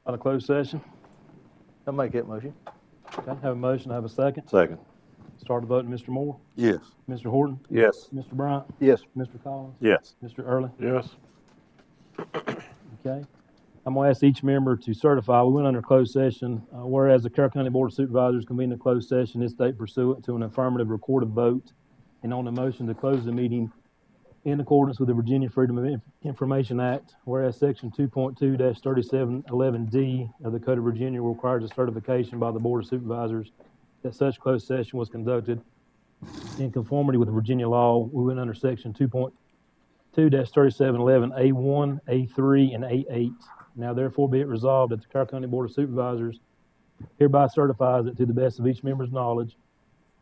On a closed session. I'll make that motion. Okay, have a motion, have a second. Second. Start the vote, Mr. Moore, Yes. Mr. Horton, Yes. Mr. Bryant, Yes. Mr. Collins, Yes. Mr. Early. Yes. Okay. I'm going to ask each member to certify. We went under closed session. Whereas the Carroll County Board of Supervisors convened a closed session this date pursuant to an affirmative recorded vote and on the motion to close the meeting in accordance with the Virginia Freedom of Information Act, whereas Section 2.2-3711D of the Code of Virginia requires a certification by the Board of Supervisors that such closed session was conducted in conformity with Virginia law. We went under Section 2.2-3711A1, A3, and A8. Now therefore be it resolved that the Carroll County Board of Supervisors hereby certifies that to the best of each member's knowledge,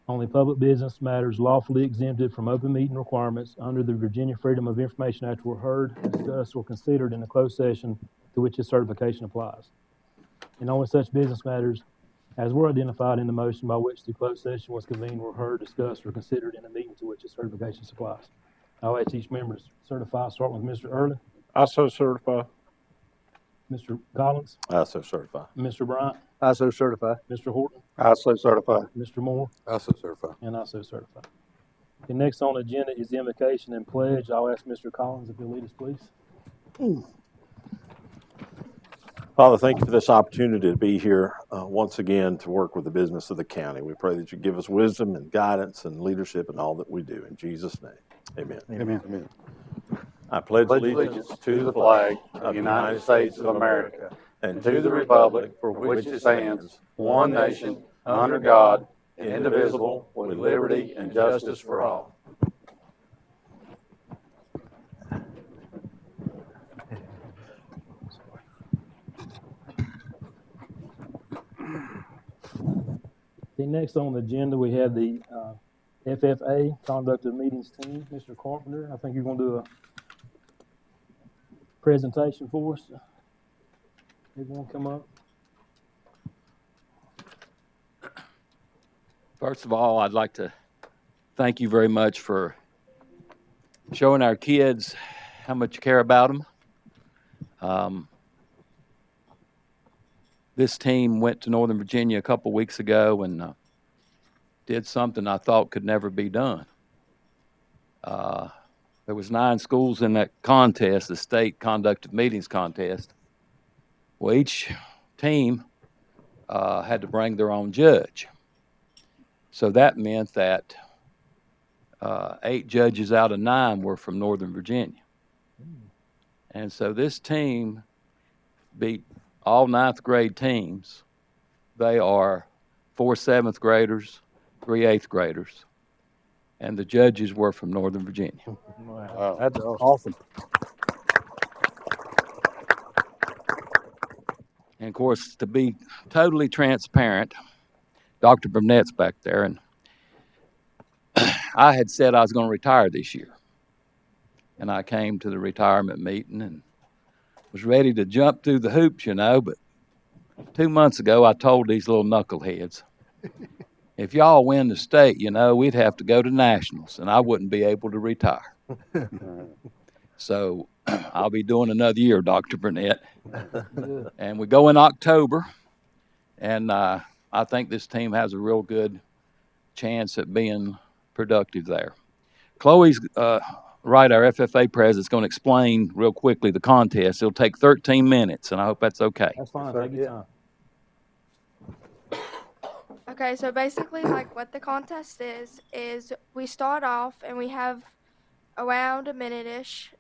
only public business matters lawfully exempted from open meeting requirements under the Virginia Freedom of Information Act were heard, discussed, or considered in the closed session to which this certification applies. And only such business matters as were identified in the motion by which the closed session was convened were heard, discussed, or considered in a meeting to which the certification applies. I'll ask each member to certify, starting with Mr. Early. I so certify. Mr. Collins, I so certify. Mr. Bryant, I so certify. Mr. Horton, I so certify. Mr. Moore, I so certify. and I so certify. The next on the agenda is the invocation and pledge. I'll ask Mr. Collins if he'll lead us, please. Father, thank you for this opportunity to be here once again to work with the business of the county. We pray that you give us wisdom and guidance and leadership in all that we do. In Jesus' name, amen. Amen. Amen. I pledge allegiance to the flag of the United States of America and to the republic for which it stands, one nation, under God, indivisible, with liberty and justice for all. The next on the agenda, we have the FFA, Conduct of Meetings Team. Mr. Carpenter, I think you're going to do a presentation for us. Everyone come up. First of all, I'd like to thank you very much for showing our kids how much you care about them. This team went to Northern Virginia a couple weeks ago and did something I thought could never be done. There was 9 schools in that contest, the state conduct of meetings contest. Well, each team had to bring their own judge. So that meant that 8 judges out of 9 were from Northern Virginia. And so this team beat all 9th grade teams. They are 4 7th graders, 3 8th graders, and the judges were from Northern Virginia. Wow. That's awesome. And of course, to be totally transparent, Dr. Burnett's back there, and I had said I was going to retire this year. And I came to the retirement meeting and was ready to jump through the hoops, but 2 months ago I told these little knuckleheads, if y'all win the state, we'd have to go to nationals and I wouldn't be able to retire. So I'll be doing another year, Dr. Burnett. And we go in October, and I think this team has a real good chance at being productive there. Chloe's right, our FFA president's going to explain real quickly the contest. It'll take 13 minutes, and I hope that's okay. That's fine. Take your time. Okay, so basically, what the contest is we start off and we have around a minute-ish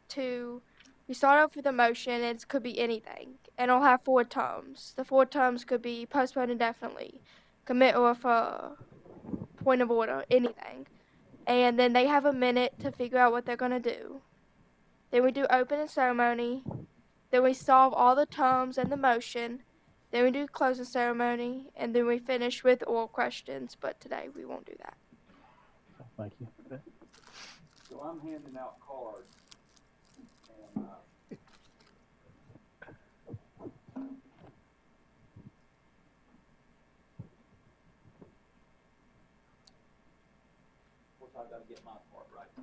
we start off with a motion, and it could be anything, and it'll have 4 terms. The 4 terms could be postpone indefinitely, commit or refer, point of order, anything. And then they have a minute to figure out what they're going to do. Then we do opening ceremony. Then we solve all the terms and the motion. Then we do closing ceremony. And then we finish with oral questions. But today we won't do that. Thank you. Okay. So I'm handing out cards. And, I've got to get my part right, too.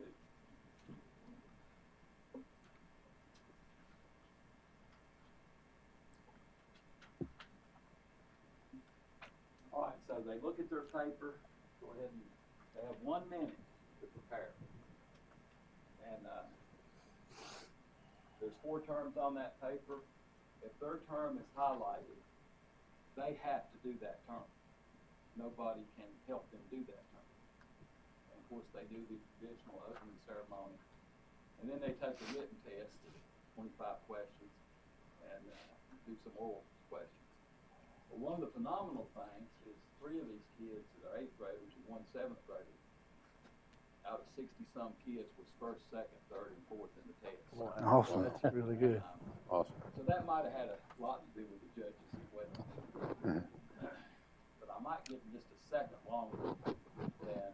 they look at their paper, go ahead and they have 1 minute to prepare. And there's 4 terms on that paper. If their term is highlighted, they have to do that term. Nobody can help them do that term. And of course, they do the traditional opening ceremony. And then they take a written test, 25 questions, and do some oral questions. But one of the phenomenal things is 3 of these kids that are 8th graders and 1 7th grader, out of 60-some kids, was 1st, 2nd, 3rd, and 4th in the test. Wow. Awesome. That's really good. Awesome. So that might have had a lot to do with the judges as well. But I might give them just a second longer than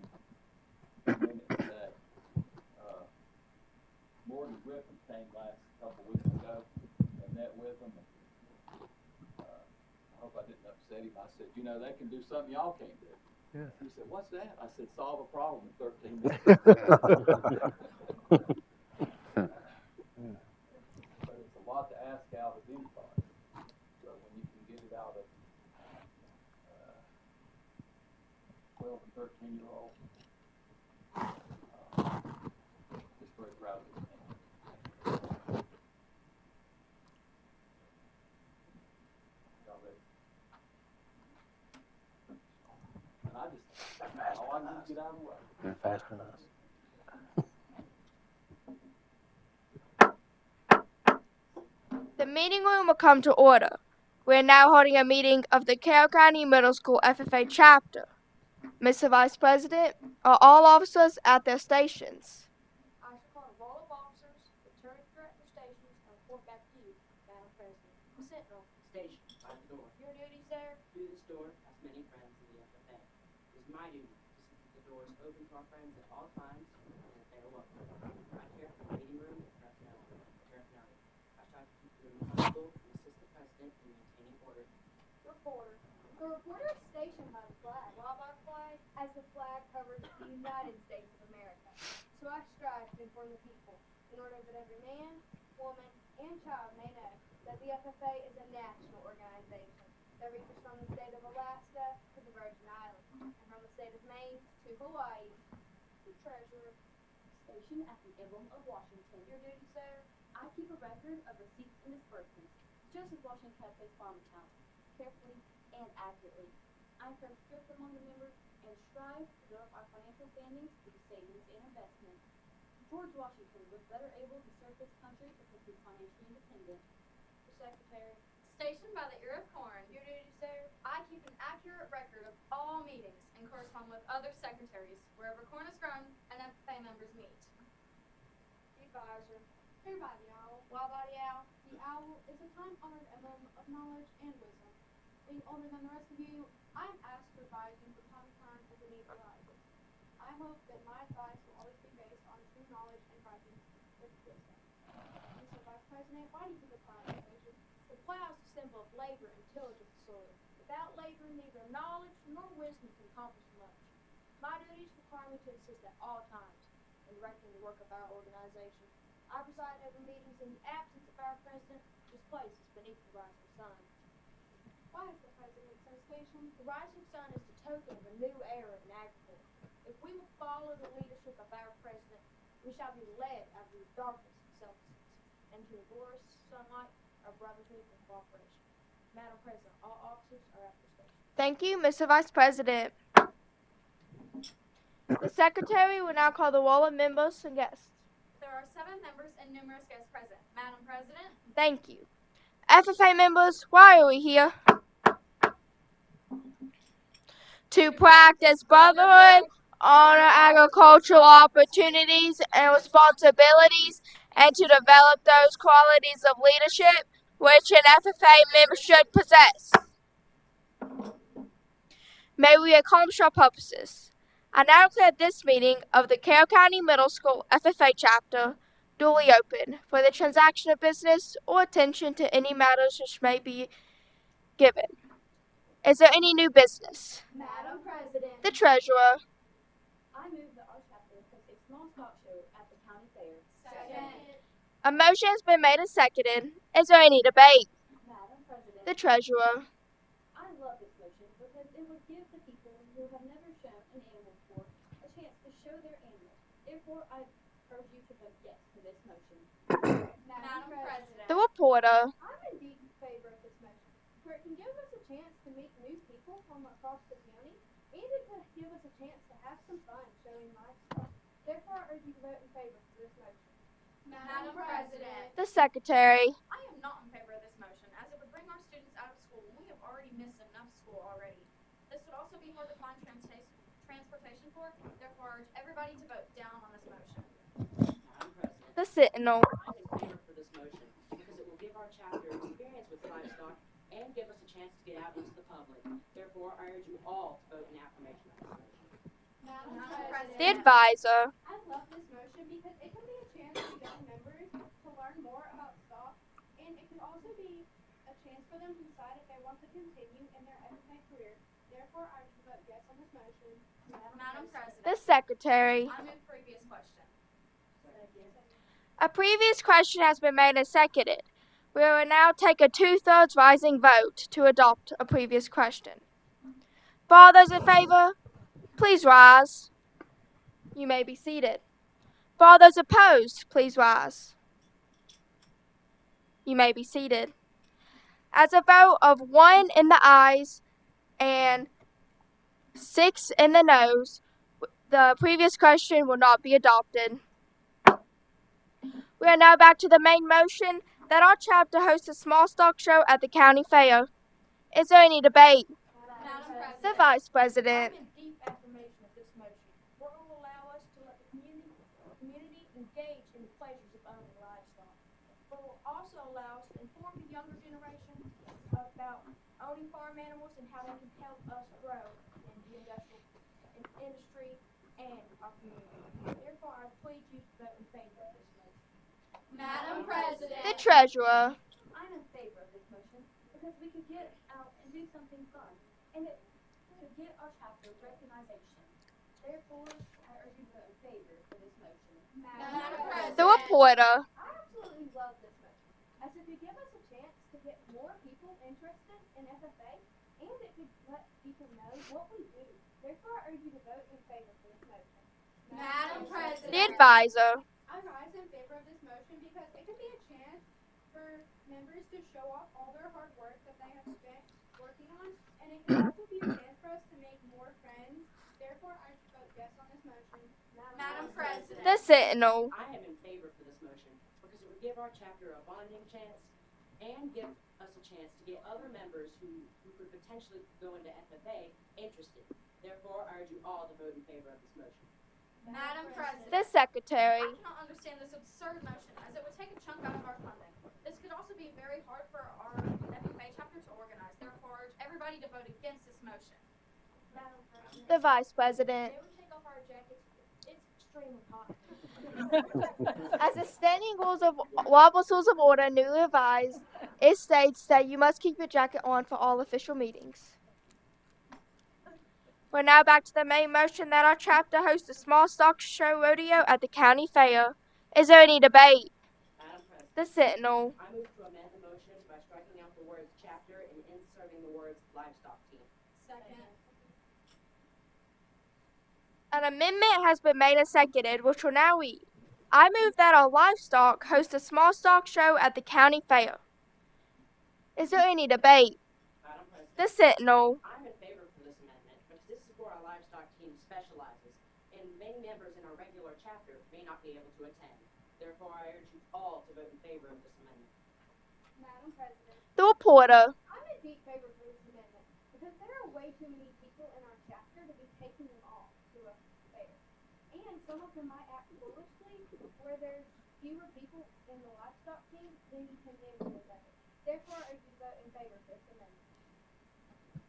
a minute today. Morgan Griffin came last couple weeks ago and met with them. I hope I didn't upset him. I said, you know, they can do something y'all can't do. Yeah. He said, what's that? I said, solve a problem in 13 minutes. But it's a lot to ask out of anybody. So when you can get it out of 12 and 13-year-olds, just very proud of this man. Y'all ready? And I just, all I need to get out of the way. You're faster than us. The meeting room will come to order. We are now holding a meeting of the Carroll County Middle School FFA chapter. Mr. Vice President, are all officers at their stations? I shall call the roll of officers, return to their stations, and report back to you, Madam President. The Sentinel. Station, by the door. Your duty, sir? Through this door, has many friends in the FFA. It is my duty to keep the doors open to our friends at all times, and that they are welcome. Right here in the meeting room, paraphernalia. I try to keep the room comfortable and assist the president in maintaining order. Reporter. The reporter is stationed by the flag. Why by the flag? As the flag covers the United States of America. So I strive to inform the people, in order that every man, woman, and child may know that the FFA is a national organization that reaches from the state of Alaska to the Virgin Islands, and from the state of Maine to Hawaii. The treasurer. Stationed at the emblem of Washington. Your duty, sir? I keep a record of receipts and disbursements, just as Washington kept his farm account, carefully and accurately. I encourage thrift among the members and strive to develop our financial standings through savings and investments. George Washington was better able to serve his country because he was financially independent. The secretary. Stationed by the ear of corn, Your duty, sir? I keep an accurate record of all meetings and correspond with other secretaries wherever corn is grown and FFA members meet. The advisor. Here by the owl. Why by the owl? The owl is a time-honored emblem of knowledge and wisdom. Being older than the rest of you, I am asked to advise you from time to time as the need arises. I hope that my advice will always be based on true knowledge and practice with wisdom. Mr. Vice President, why do you keep a plow in the The plow is a symbol of labor and tillage of the soil. Without labor, neither knowledge nor wisdom can accomplish much. My duties require me to assist at all times in directing the work of our organization. I preside over meetings in the absence of our president, whose place is beneath the rising sun. Why is the president so stationed? The rising sun is the token of a new era in agriculture. If we will follow the leadership of our president, we shall be led out of the darkness of selfishness into the glorious sunlight of brotherhood and cooperation. Madam President, all officers are at their station. Thank you, Mr. Vice President. The Secretary will now call the roll of members and guests. There are 7 members and numerous guests present. Madam President, Thank you. FFA members, why are we here? To practice brotherhood, honor agricultural opportunities and responsibilities, and to develop those qualities of leadership which an FFA member should possess. May we accomplish our purposes. I now declare this meeting of the Carroll County Middle School FFA chapter duly open for the transaction of business or attention to any matters which may be given. Is there any new business? Madam President. The Treasurer. I move that our chapter host a small stock show at the county fair. Second. A motion has been made and seconded. Is there any debate? Madam President. The Treasurer. I I love this motion because it would give the people who have never shown an animal before a chance to show their animal. Therefore, I urge you to vote yes for this motion. Madam President. The reporter. I'm indeed in favor of this motion, for it can give us a chance to meet new people from across the county, and it could give us a chance to have some fun showing livestock. Therefore, I urge you to vote in favor for this motion. Madam President. The secretary. I am not in favor of this motion, as it would bring our students out of school, and we have already missed enough school already. This would also be hard to find transportation for, therefore I urge everybody to vote down on this motion. Madam President, The sentinel. I'm in favor for this motion because it will give our chapter experience with livestock and give us a chance to get out into the public. Therefore, I urge you all to vote in affirmation of this motion. Madam President. The advisor. I love this motion because it can be a chance for young members to learn more about stock, and it can also be a chance for them to decide if they want to continue in their FFA career. Therefore, I would vote yes on this motion. Madam President. The secretary. I move previous question. A previous question has been made and seconded. We will now take a 2/3 rising vote to adopt a previous question. For all those in favor, please rise. You may be seated. For all those opposed, please rise. You may be seated. As a vote of 1 in the ayes and 6 in the noes, the previous question will not be adopted. We are now back to the main motion that our chapter hosts a small stock show at the county fair. Is there any debate? Madam President. The vice president. I'm in deep affirmation of this motion, for it will allow us to let the community engage in the pleasures of owning livestock. But it will also allow us to inform the younger generation about owning farm animals and how they can help us grow in the industry and our community. Therefore, I plead you to vote in favor of this motion. Madam President. The treasurer. I'm in favor of this motion because we could get out and do something fun, and it could get our chapter recognition. Therefore, I urge you to vote in favor for this motion. Madam President. The reporter. I absolutely love this motion, as it could give us a chance to get more people interested in FFA, and it could let people know what we do. Therefore, I urge you to vote in favor for this motion. Madam President. The advisor. I rise in favor of this motion because it can be a chance for members to show off all their hard work that they have spent working on, and it can also be a chance for us to make more friends. Therefore, I should vote yes on this motion. Madam President. The sentinel. I am in favor for this motion because it would give our chapter a bonding chance and give us a chance to get other members who could potentially go into FFA interested. Therefore, I urge you all to vote in favor of this motion. Madam President. The secretary. I cannot understand this absurd motion, as it would take a chunk out of our funding. This could also be very hard for our FFA chapter to organize. Therefore, I urge everybody to vote against this motion. Madam President. The vice president. They would take off our jackets. It's extremely hot. As the standing rules of Robert's Rules of Order newly revised, it states that you must keep your jacket on for all official meetings. We're now back to the main motion that our chapter hosts a small stock show rodeo at the county fair. Is there any debate? Madam President, The sentinel. I move to amend the motion by striking out the words chapter and inserting the words livestock team. Second. An amendment has been made and seconded, which will now read. I move that our livestock host a small stock show at the county fair. Is there any debate? Madam President, The sentinel. I'm in favor for this amendment because this is where our livestock team specializes, and many members in our regular chapter may not be able to attend. Therefore, I urge you all to vote in favor of this amendment. Madam President. The reporter. I'm in deep favor for this amendment because there are way too many people in our chapter to be taking them all to a fair. And some of them might act foolishly where there's fewer people in the livestock team than you can in the other. Therefore, I urge you to vote in favor for this amendment.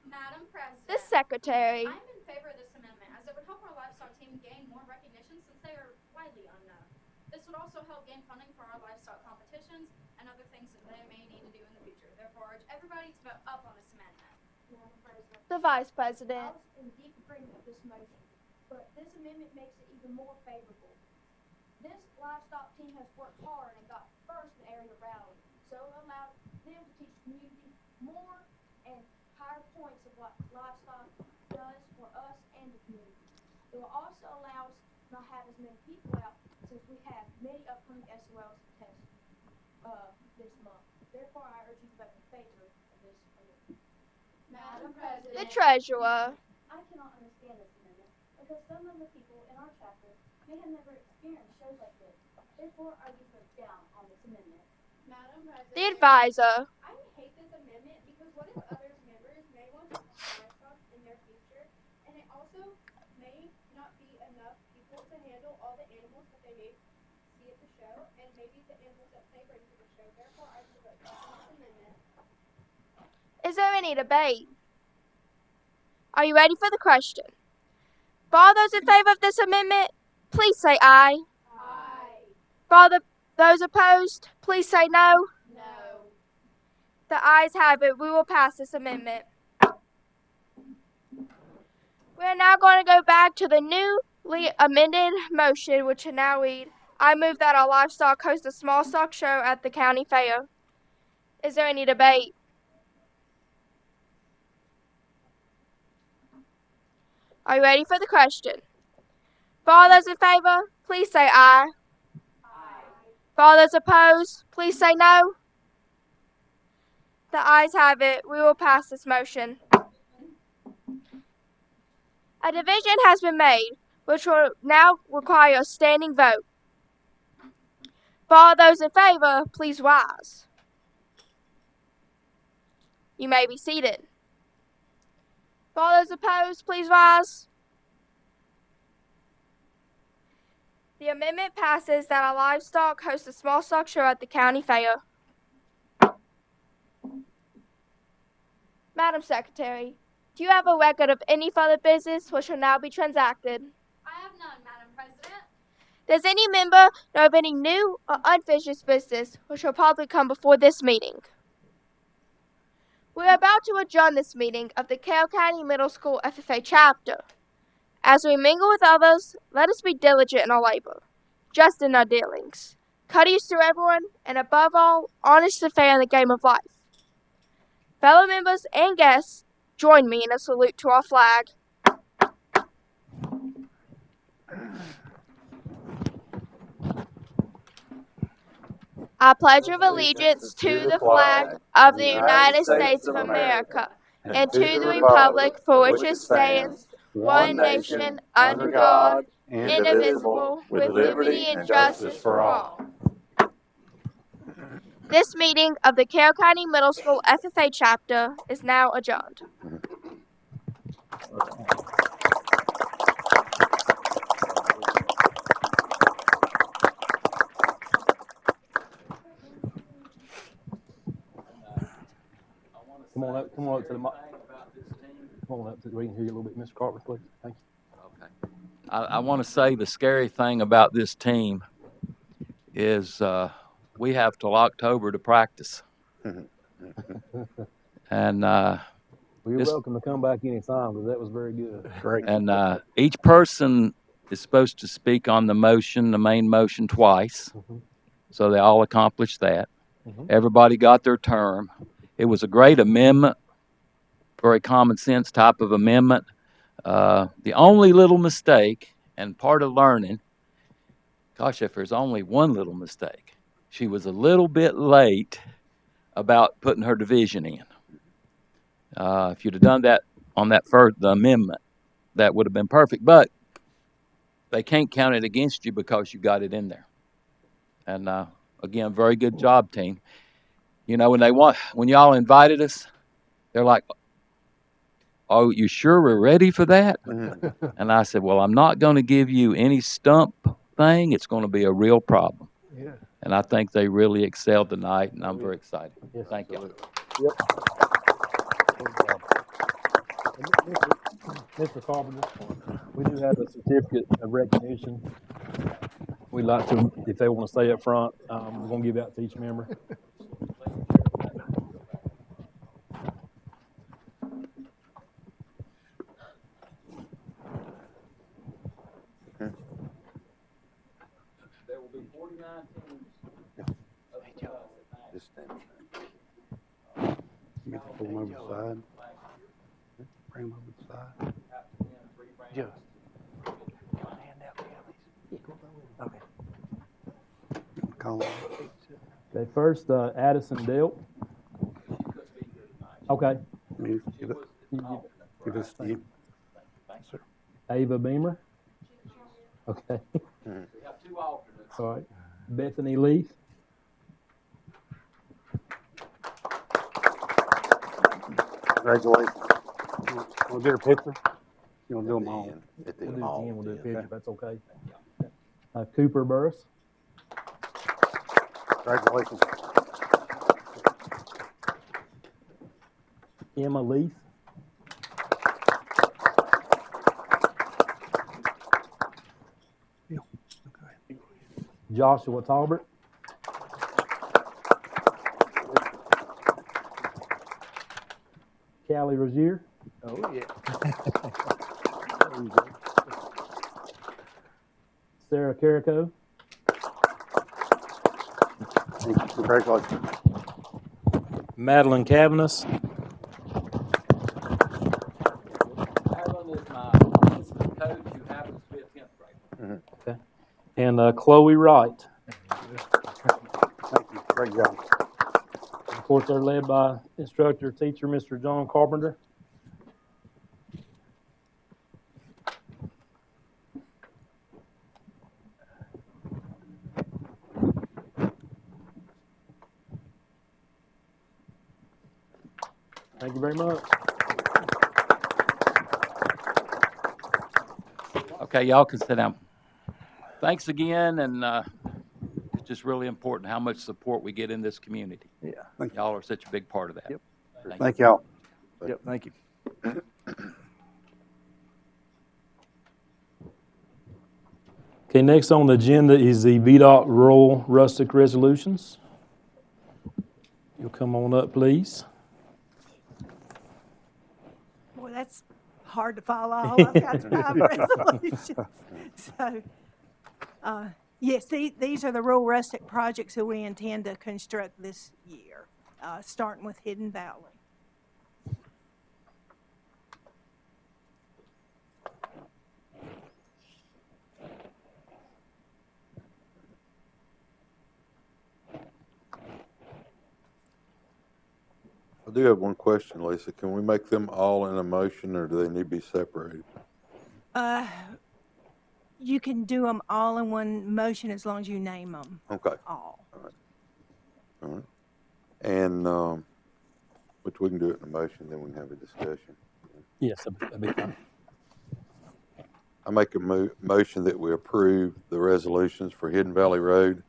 Madam President. The secretary. I'm in favor of this amendment, as it would help our livestock team gain more recognition since they are widely unknown. This would also help gain funding for our livestock competitions and other things that they may need to do in the future. Therefore, I urge everybody to vote up on this amendment. Madam President. The vice I president. was in deep agreement with this motion, but this amendment makes it even more favorable. This livestock team has worked hard and got first in area rally, so it allowed them to teach the community more and higher points livestock does for us and the community. It will also allow us not have as many people out since we have many upcoming SOLs tests this month. Therefore, I urge you to vote in favor of this amendment. Madam The President. treasurer. I cannot understand this amendment because some of the people in our chapter may have never experienced shows like this. Therefore, I would vote down on this amendment. Madam President. The advisor. I hate this amendment because what if other members may want to have livestock in their future, and it also may not be enough people to handle all the animals that they may see at the show, and maybe the animals that they bring to the show. Therefore, I would vote down this amendment. Is there any debate? Are you ready for the question? For all those in favor of this amendment, please say aye. Aye. For all those opposed, please say no. No. The ayes have it. We will pass this amendment. We are now going to go back to the newly amended motion, which will now read, I move that our livestock host a small stock show at the county fair. Is there any debate? Are you ready for the question? For all those in favor, please say aye. Aye. For all those opposed, please say no. The ayes have it. We will pass this motion. A division has been made, which will now require a standing vote. For all those in favor, please rise. You may be seated. For all those opposed, please rise. The amendment passes that our livestock host a small stock show at the county fair. Madam Secretary, do you have a record of any further business which will now be transacted? I have none, Madam President. Does any member know of any new or unfinished business which will probably come before this meeting? We are about to adjourn this meeting of the Carroll County Middle School FFA chapter. As we mingle with others, let us be diligent in our labor, just in our dealings, courteous to everyone, and above all, honest and fair in the game of life. Fellow members and guests, join me in a salute to our flag. I pledge of allegiance to the flag of the United States of America and to the republic for which it stands, one nation, under God, indivisible, with liberty and justice for all. This meeting of the Carroll County Middle School FFA chapter is now adjourned. Come on up to the mic. Come on up so we can hear you a little bit, Mr. Carter, please. Thank you. Okay. I want to say the scary thing about this team is we have till October to practice. And Well, you're This- welcome to come back anytime because that was very good. Great. and each person is supposed to speak on the motion, the main motion, twice. Mhm. So they all accomplished that. Mhm. Everybody got their term. It was a great amendment, very common sense type of amendment. The only little mistake, and part of learning, gosh, if there's only one little mistake, she was a little bit late about putting her division in. If you'd have done that on that first the amendment, that would have been perfect. But they can't count it against you because you got it in there. And again, very good job, team. You know, when y'all invited us, they're like, "Oh, you sure we're ready for that?" And I said, "Well, I'm not going to give you any stump thing. It's going to be a real problem." Yeah. And I think they really excelled tonight, and I'm very excited. Yes, Thank you. Yep. Mr. Carpenter, we do have a certificate of recognition. We'd like to, if they want to stay up front, we're going to give out to each member. There will be 49 teams. Just stand. Get the full member side. first, Addison Delp. Okay. Give us the. Ava Beamer. Okay. We have 2 alternates. All right. Bethany Leaf. Congratulations. We'll get a picture. You want to do them all? We'll do it again. We'll do a picture if that's okay. Cooper Burris. Congratulations. Emma Leaf. Joshua Talbert. Callie Rozier. Oh, yeah. Sarah Carrico. Congratulations. Madeline Cavanis. Madeline is my assistant coach who happens to be a 10th grader. Okay. And Chloe Wright. Thank you. Great job. Of course, they're led by instructor, teacher, Mr. John Carpenter. Thank you very much. Okay, y'all can sit down. Thanks again, and it's just really important how much support we get in this community. Yeah. Y'all are such a big part of that. Yep. Thank y'all. Yep, thank you. Okay, next on the agenda is the VDOT Rural Rustic Resolutions. You'll come on up, please. Boy, that's hard to follow. I've got 5 resolutions. So, yes, these are the rural rustic projects that we intend to construct this year, starting with Hidden Valley. I do have one question, Lisa. Can we make them all in a motion, or do they need to be separated? You can do them all in one motion as long as you name them Okay. all. All right. And, which we can do it in a motion, then we can have a discussion. Yes, that'd be fine. I make a motion that we approve the resolutions for Hidden Valley Road,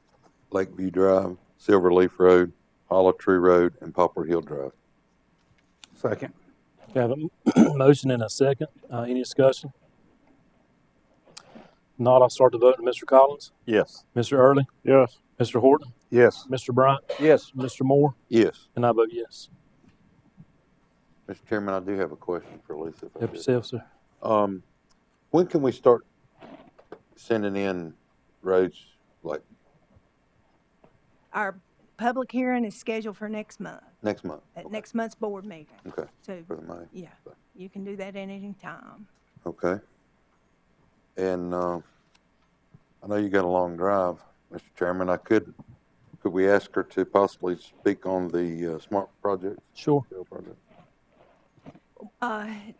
Lakeview Drive, Silverleaf Road, Hollow Tree Road, and Poplar Hill Drive. Second. We have a motion and a second. Any discussion? Not, I'll start the vote. Mr. Collins, Yes. Mr. Early, Yes. Mr. Horton, Yes. Mr. Bryant, Yes. Mr. Moore, Yes. and I vote yes. Mr. Chairman, I do have a question for Lisa. if I Help could. yourself, sir. When can we start sending in roads, like Our public hearing is scheduled for next month, next month? at Okay. next month's board meeting. Okay, So, for the May. yeah, you can do that at any time. Okay. And, I know you got a long drive, Mr. Chairman. Could we ask her to possibly speak on the, SMART project? Sure. Project?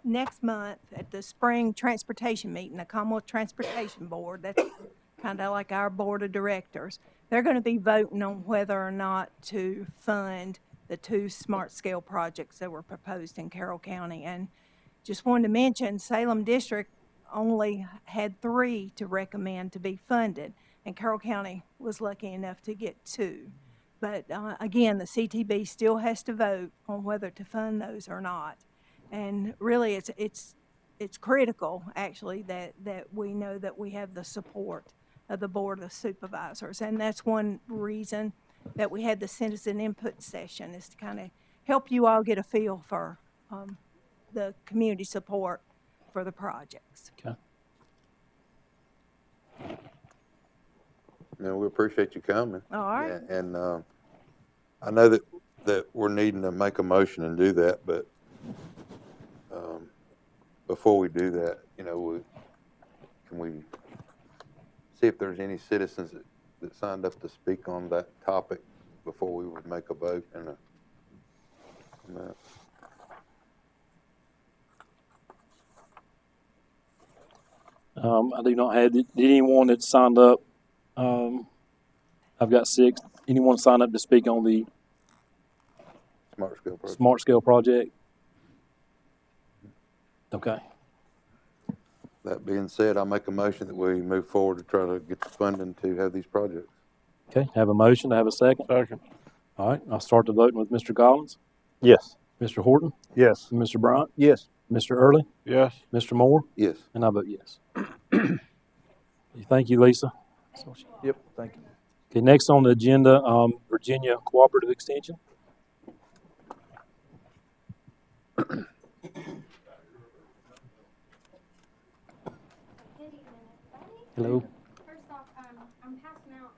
Next month at the spring transportation meeting, the Commonwealth Transportation Board, that's kind of like our board of directors, they're going to be voting on whether or not to fund the 2 smart scale projects that were proposed in Carroll County. And just wanted to mention, Salem District only had 3 to recommend to be funded, and Carroll County was lucky enough to get 2. But again, the CTB still has to vote on whether to fund those or not. And really, it's critical, actually, that we know that we have the support of the Board of Supervisors. And that's one reason that we had the citizen input session, is to kind of help you all get a feel for the community support for the projects. Okay. Yeah, we appreciate you coming. All right. And, I know that we're needing to make a motion and do that, but, before we do that, can we see if there's any citizens that signed up to speak on that topic before we would make a vote and on that. I do not have, did anyone that signed up, I've got 6. Anyone sign up to speak on the Smart Scale Project. Smart Scale project? Okay. That being said, I make a motion that we move forward to try to get the funding to have these projects. Okay, have a motion, to have a second? Second. All right, I'll start the voting with Mr. Collins, Yes. Mr. Horton, Yes. Mr. Bryant, Yes. Mr. Early, Yes. Mr. Moore, Yes. and I vote yes. Thank you, Lisa. Yep, thank you. Okay, next on the agenda, Virginia Cooperative Extension. Good evening, everybody. Hello. First off, I'm passing out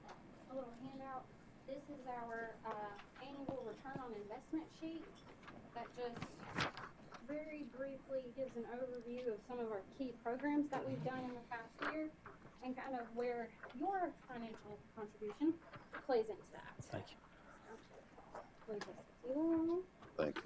a little handout. This is our annual return on investment sheet that just very briefly gives an overview of some of our key programs that we've done in the past year and kind of where your financial contribution plays into that. Thank you. Thank you.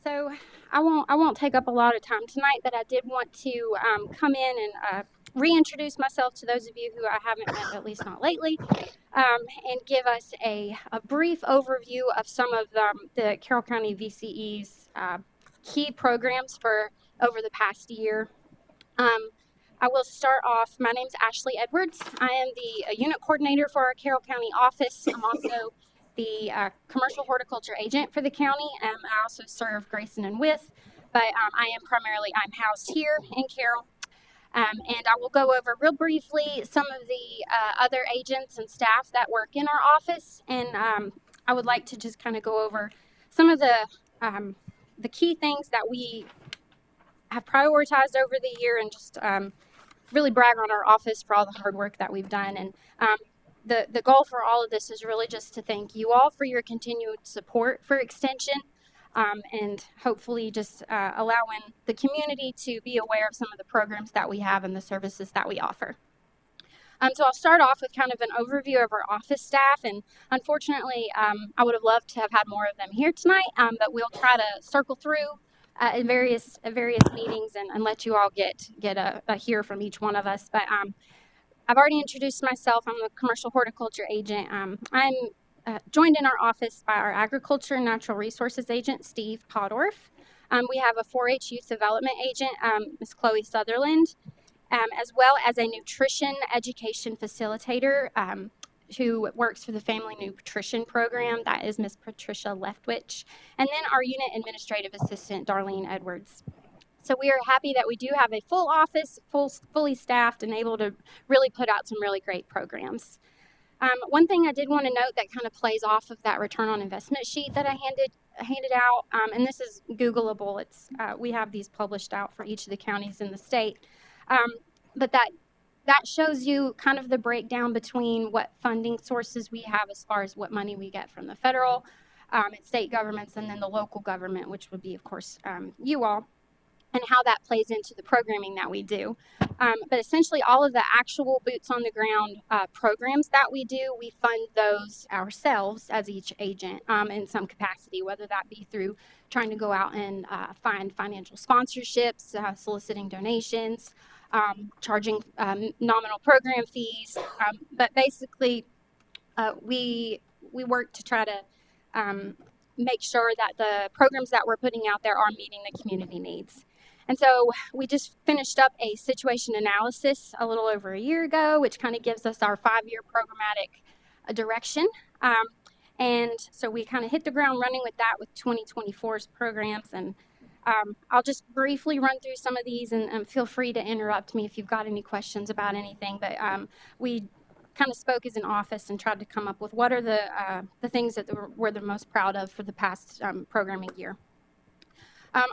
So I won't take up a lot of time tonight, but I did want to come in and reintroduce myself to those of you who I haven't met, at least not lately, and give us a brief overview of some of the Carroll County VCE's key programs for over the past year. I will start off. My name's Ashley Edwards. I am the unit coordinator for our Carroll County office. I'm also the commercial horticulture agent for the county. I also serve Grayson and Wythe, but I'm housed here in Carroll. And I will go over real briefly some of the other agents and staff that work in our office. And I would like to just kind of go over some of the key things that we have prioritized over the year and just really brag on our office for all the hard work that we've done. And the goal for all of this is really just to thank you all for your continued support for Extension, and hopefully just allowing the community to be aware of some of the programs that we have and the services that we offer. So I'll start off with kind of an overview of our office staff, and unfortunately, I would have loved to have had more of them here tonight, but we'll try to circle through in various meetings and let you all get a hear from each one of us. But I've already introduced myself. I'm a commercial horticulture agent. I'm joined in our office by our agriculture and natural resources agent, Steve Podorf. We have a 4-H youth development agent, Ms. Chloe Sutherland, as well as a nutrition education facilitator who works for the Family Nutrition Program. That is Ms. Patricia Leftwich. And then our unit administrative assistant, Darlene Edwards. So we are happy that we do have a full office, fully staffed, and able to really put out some really great programs. One thing I did want to note that kind of plays off of that return on investment sheet that I handed out, and this is Googleable. We have these published out for each of the counties in the state, but that shows you kind of the breakdown between what funding sources we have as far as what money we get from the federal and state governments, and then the local government, which would be, of course, you all, and how that plays into the programming that we do. But essentially, all of the actual boots on the ground programs that we do, we fund those ourselves as each agent in some capacity, whether that be through trying to go out and find financial sponsorships, soliciting donations, charging nominal program fees. But basically, we work to try to make sure that the programs that we're putting out there are meeting the community needs. And so we just finished up a situation analysis a little over a year ago, which kind of gives us our 5-year programmatic direction. And so we kind of hit the ground running with that with 2024's programs. And I'll just briefly run through some of these, and feel free to interrupt me if you've got any questions about anything. But we kind of spoke as an office and tried to come up with what are the things that we're the most proud of for the past programming year.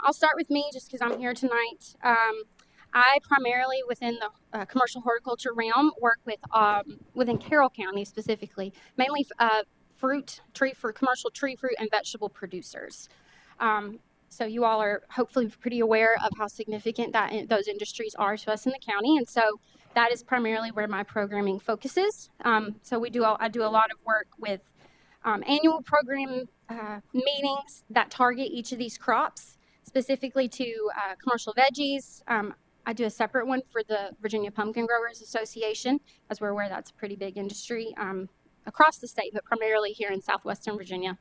I'll start with me just because I'm here tonight. I primarily, within the commercial horticulture realm, work with within Carroll County specifically, mainly commercial tree fruit and vegetable producers. So you all are hopefully pretty aware of how significant those industries are to us in the county, and so that is primarily where my programming focuses. So I do a lot of work with annual program meetings that target each of these crops, specifically to commercial veggies. I do a separate one for the Virginia Pumpkin Growers Association, as we're aware that's a pretty big industry across the state, but primarily here in southwestern Virginia,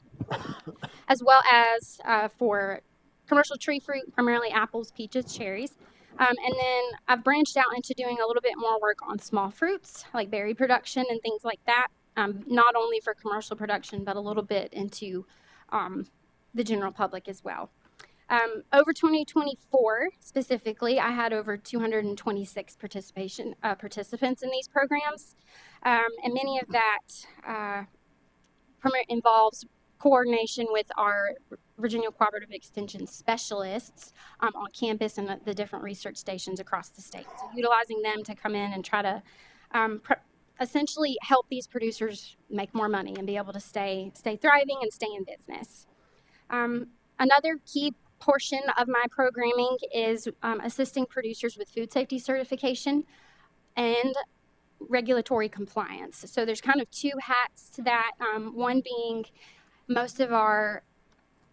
as well as for commercial tree fruit, primarily apples, peaches, cherries. And then I've branched out into doing a little bit more work on small fruits, like berry production and things like that, not only for commercial production, but a little bit into the general public as well. Over 2024 specifically, I had over 226 participants in these programs, and many of that involves coordination with our Virginia Cooperative Extension specialists on campus and the different research stations across the state. So utilizing them to come in and try to essentially help these producers make more money and be able to stay thriving and stay in business. Another key portion of my programming is assisting producers with food safety certification and regulatory compliance. So there's kind of two hats to that. One being most of our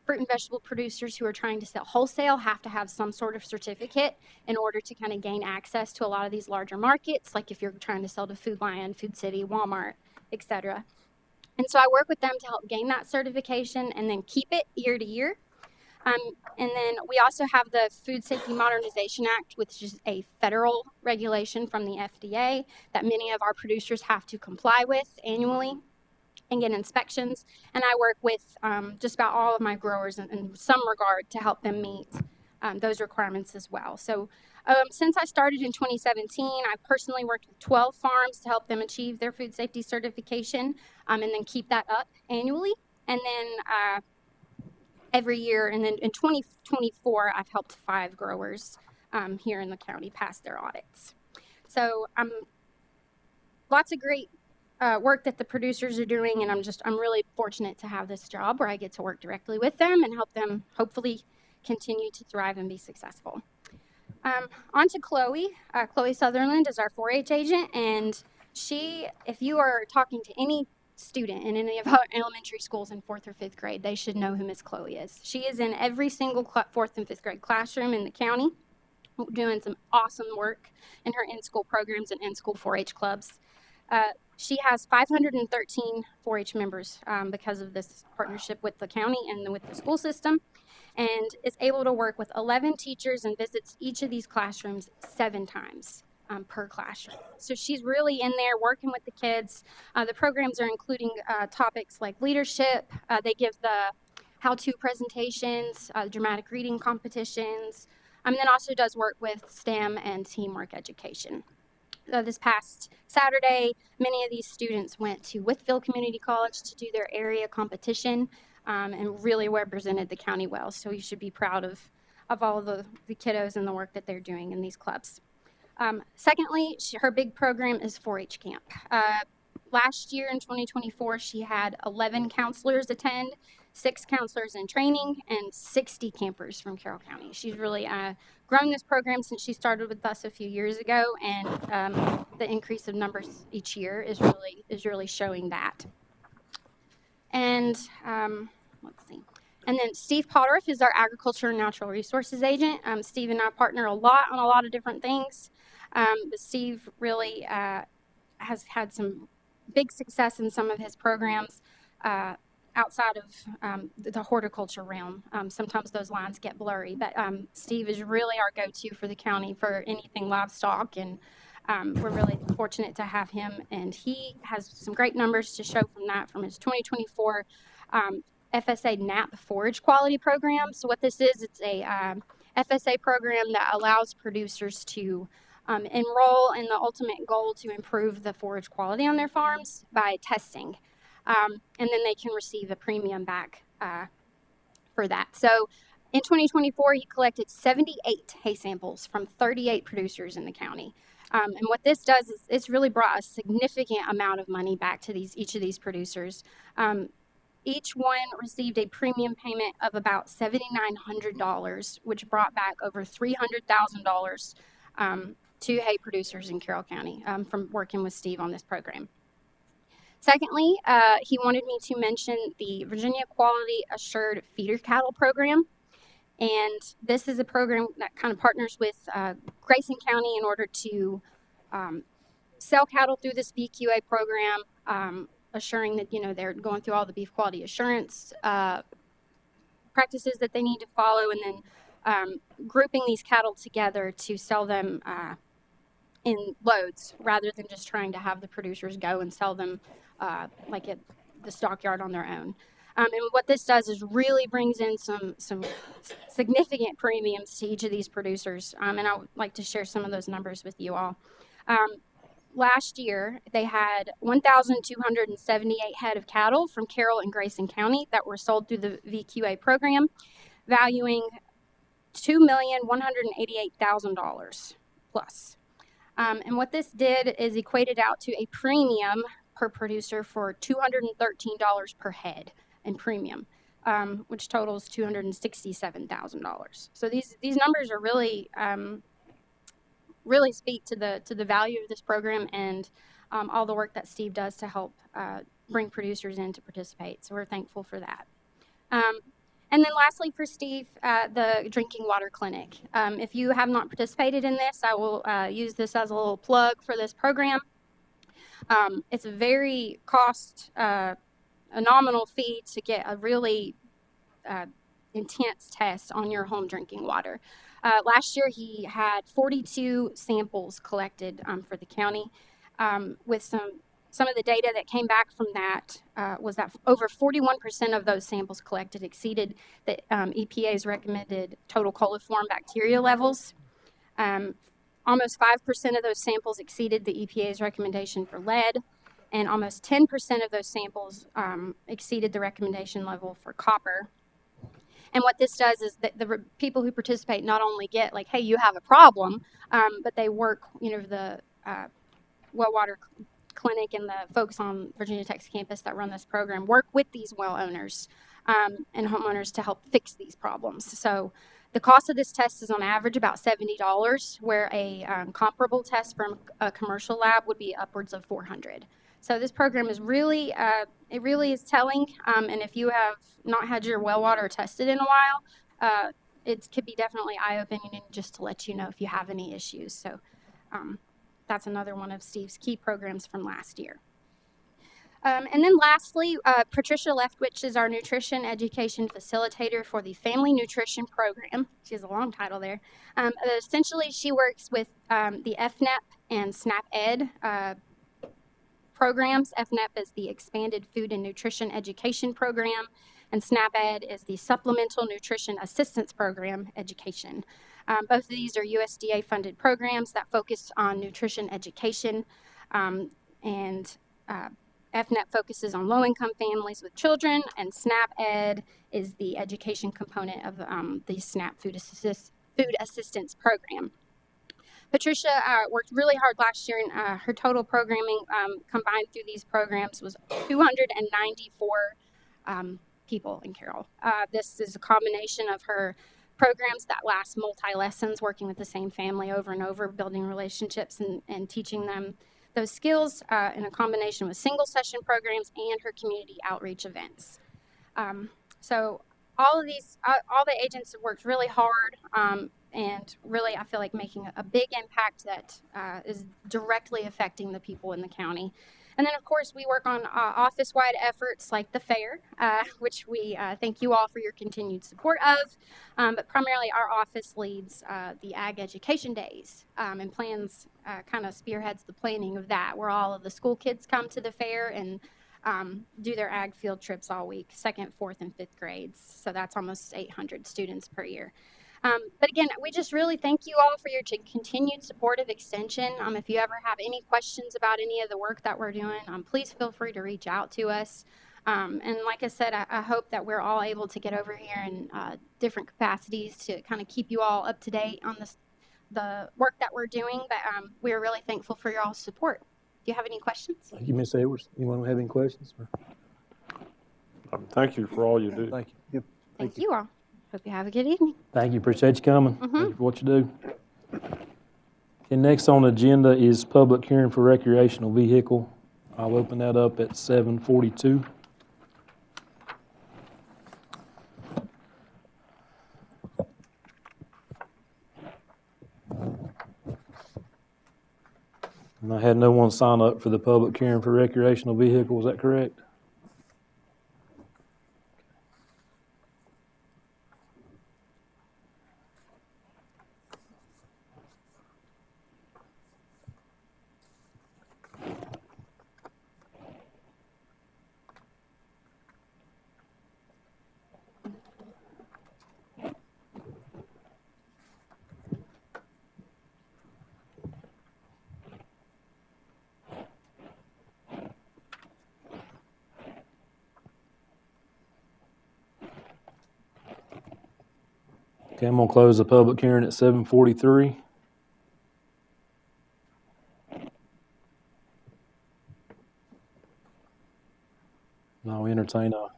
fruit and vegetable producers who are trying to sell wholesale have to have some sort of certificate in order to kind of gain access to a lot of these larger markets, like if you're trying to sell to Food Lion, Food City, Walmart, etc. And so I work with them to help gain that certification and then keep it year to year. And then we also have the Food Safety Modernization Act, which is a federal regulation from the FDA that many of our producers have to comply with annually and get inspections. And I work with just about all of my growers in some regard to help them meet those requirements as well. So since I started in 2017, I've personally worked with 12 farms to help them achieve their food safety certification and then keep that up annually. And then every year, and then in 2024, I've helped 5 growers here in the county pass their audits. So lots of great work that the producers are doing, and I'm really fortunate to have this job where I get to work directly with them and help them hopefully continue to thrive and be successful. On to Chloe. Chloe Sutherland is our 4-H agent, and if you are talking to any student in any of our elementary schools in 4th or 5th grade, they should know who Miss Chloe is. She is in every single 4th and 5th grade classroom in the county, doing some awesome work in her in-school programs and in-school 4-H clubs. She has 513 4-H members because of this partnership with the county and with the school system, and is able to work with 11 teachers and visits each of these classrooms 7 times per classroom. So she's really in there working with the kids. The programs are including topics like leadership. They give the how-to presentations, dramatic reading competitions, and then also does work with STEM and teamwork education. This past Saturday, many of these students went to Whitfield Community College to do their area competition and really represented the county well. So you should be proud of all the kiddos and the work that they're doing in these clubs. Secondly, her big program is 4-H camp. Last year in 2024, she had 11 counselors attend, 6 counselors in training, and 60 campers from Carroll County. She's really grown this program since she started with us a few years ago, and the increase of numbers each year is really showing that. And let's see. And then Steve Potteriff is our Agriculture and Natural Resources agent. Steve and I partner a lot on a lot of different things, but Steve really has had some big success in some of his programs outside of the horticulture realm. Sometimes those lines get blurry, but Steve is really our go-to for the county for anything livestock, and we're really fortunate to have him, and he has some great numbers to show from his 2024 FSA NAP forage quality program. So what this is, it's a FSA program that allows producers to enroll in the ultimate goal to improve the forage quality on their farms by testing. And then they can receive a premium back for that. So in 2024, he collected 78 hay samples from 38 producers in the county. And what this does is it's really brought a significant amount of money back to each of these producers. Each one received a premium payment of about $7,900, which brought back over $300,000 to hay producers in Carroll County from working with Steve on this program. Secondly, he wanted me to mention the Virginia Quality Assured Feeder Cattle Program. And this is a program that kind of partners with Grayson County in order to sell cattle through this VQA program, assuring that, they're going through all the beef quality assurance practices that they need to follow, and then grouping these cattle together to sell them in loads rather than just trying to have the producers go and sell them like at the stockyard on their own. And what this does is really brings in some significant premiums to each of these producers. And I would like to share some of those numbers with you all. Last year, they had 1,278 head of cattle from Carroll and Grayson County that were sold through the VQA program, valuing $2,188,000 plus. And what this did is equated out to a premium per producer for $213 per head in premium, which totals $267,000. So these numbers are really really speak to the value of this program and all the work that Steve does to help bring producers in to participate. So we're thankful for that. And then lastly for Steve, the drinking water clinic. If you have not participated in this, I will use this as a little plug for this program. It's a very a nominal fee to get a really intense test on your home drinking water. Last year, he had 42 samples collected for the county with some of the data that came back from that was that over 41% of those samples collected exceeded the EPA's recommended total coliform bacteria levels. Almost 5% of those samples exceeded the EPA's recommendation for lead, and almost 10% of those samples exceeded the recommendation level for copper. And what this does is that the people who participate not only get like, hey, you have a problem, but they work, the well water clinic and the folks on Virginia Tech's campus that run this program work with these well owners and homeowners to help fix these problems. So the cost of this test is on average about $70, where a comparable test from a commercial lab would be upwards of $400. So this program is really, it really is telling. And if you have not had your well water tested in a while, it could be definitely eye-opening just to let you know if you have any issues. So that's another one of Steve's key programs from last year. And then lastly, Patricia Leftwich is our nutrition education facilitator for the Family Nutrition Program. She has a long title there. Essentially, she works with the FNEP and SNAP-Ed programs. FNEP is the Expanded Food and Nutrition Education Program, and SNAP-Ed is the Supplemental Nutrition Assistance Program Education. Both of these are USDA-funded programs that focus on nutrition education, and FNEP focuses on low-income families with children, and SNAP-Ed is the education component of the SNAP Food Assistance Program. Patricia worked really hard last year, and her total programming combined through these programs was 294 people in Carroll. This is a combination of her programs that last multi-lessons, working with the same family over and over, building relationships and teaching them those skills in a combination with single session programs and her community outreach events. So all of these, all the agents have worked really hard and really, I feel like making a big impact that is directly affecting the people in the county. And then, of course, we work on office-wide efforts like the fair, which we thank you all for your continued support of. But primarily, our office leads the Ag Education Days and plans, kind of spearheads the planning of that, where all of the school kids come to the fair and do their ag field trips all week, 2nd, 4th, and 5th grades. So that's almost 800 students per year. But again, we just really thank you all for your continued support of Extension. If you ever have any questions about any of the work that we're doing, please feel free to reach out to us. And like I said, I hope that we're all able to get over here in different capacities to kind of keep you all up to date on the work that we're doing. But we're really thankful for your all's support. Do you have any questions? Thank you, Ms. Edwards. Anyone have any questions? Thank you for all you do. Thank you. Yep. Thank you all. Hope you have a good evening. Thank you. Appreciate you coming. Mhm. Thank you for what you do. Okay, next on the agenda is public hearing for recreational vehicle. I'll open that up at 7:42. And I had no one sign up for the public hearing for recreational vehicle. Is that correct? Okay, I'm gonna close the public hearing at 7:43. And I'll entertain a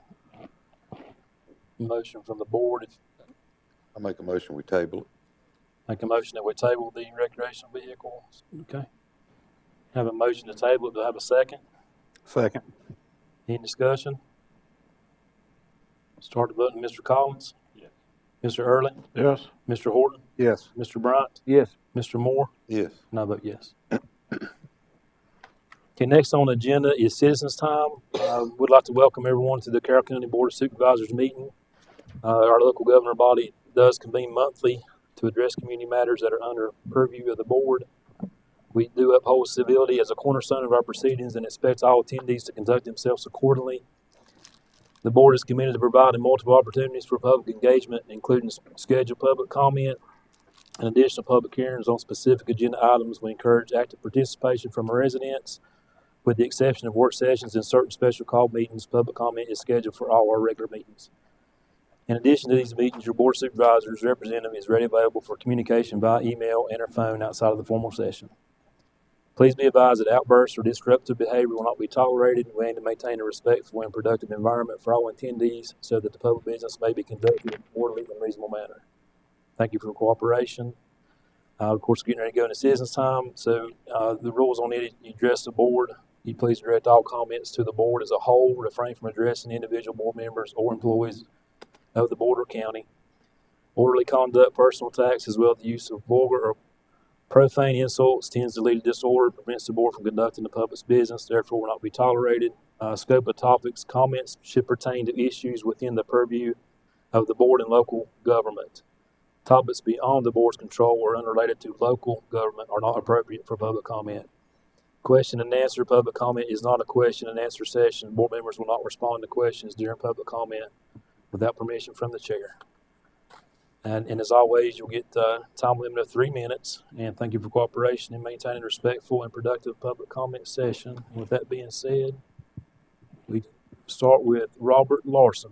motion from the board. I make a motion, we table it. Make a motion that we table the recreational vehicles. Okay. Have a motion to table it. Do I have a second? Second. Any discussion? Start the voting. Mr. Collins? Yes. Mr. Early? Yes. Mr. Horton? Yes. Mr. Bryant? Yes. Mr. Moore? Yes. And I vote yes. Okay, next on the agenda is citizens' time. Would like to welcome everyone to the Carroll County Board of Supervisors meeting. Our local governor body does convene monthly to address community matters that are under purview of the board. We do uphold civility as a cornerstone of our proceedings and expect all attendees to conduct themselves accordingly. The board is committed to providing multiple opportunities for public engagement, including scheduled public comment and additional public hearings on specific agenda items. We encourage active participation from our residents. With the exception of work sessions and certain special call meetings, public comment is scheduled for all our regular meetings. In addition to these meetings, your board of supervisors representative is ready and available for communication via email and or phone outside of the formal session. Please be advised that outbursts or disruptive behavior will not be tolerated. We aim to maintain a respectful and productive environment for all attendees so that the public business may be conducted in an orderly and reasonable manner. Thank you for your cooperation. Of course, getting ready to go into citizens' time. So the rules on it, you address the board. You please direct all comments to the board as a whole. Refrain from addressing individual board members or employees of the board or county. Orderly conduct, personal attacks, as well as the use of vulgar or profane insults tends to lead to disorder, prevents the board from conducting the public's business, therefore will not be tolerated. Scope of topics, comments should pertain to issues within the purview of the board and local government. Topics beyond the board's control or unrelated to local government are not appropriate for public comment. Question and answer public comment is not a question and answer session. Board members will not respond to questions during public comment without permission from the chair. And as always, you'll get time limit of 3 minutes. And thank you for cooperation in maintaining a respectful and productive public comment session. And with that being said, we start with Robert Larson.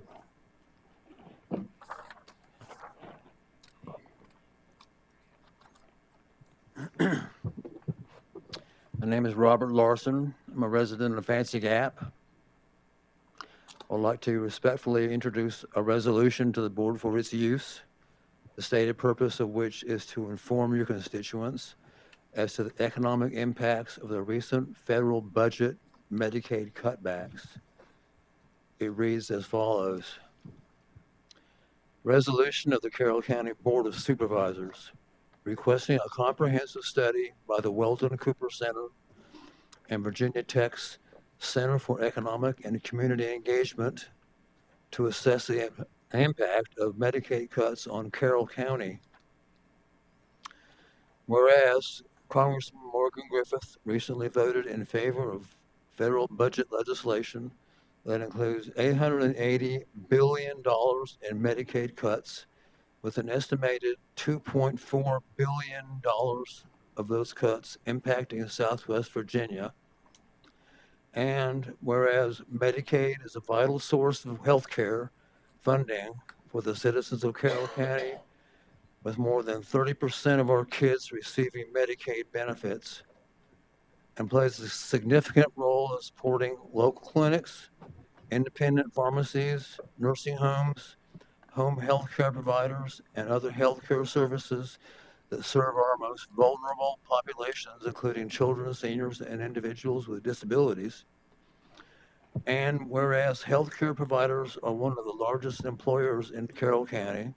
My name is Robert Larson. I'm a resident of Fancy Gap. I would like to respectfully introduce a resolution to the board for its use, the stated purpose of which is to inform your constituents as to the economic impacts of the recent federal budget Medicaid cutbacks. It reads as follows. Resolution of the Carroll County Board of Supervisors requesting a comprehensive study by the Weldon Cooper Center and Virginia Tech's Center for Economic and Community Engagement to assess the impact of Medicaid cuts on Carroll County. Whereas Congressman Morgan Griffith recently voted in favor of federal budget legislation that includes $880 billion in Medicaid cuts, with an estimated $2.4 billion of those cuts impacting Southwest Virginia. And whereas Medicaid is a vital source of health care funding for the citizens of Carroll County, with more than 30% of our kids receiving Medicaid benefits, and plays a significant role in supporting local clinics independent pharmacies, nursing homes, home health care providers, and other health care services that serve our most vulnerable populations, including children, seniors, and individuals with disabilities. And whereas healthcare providers are one of the largest employers in Carroll County,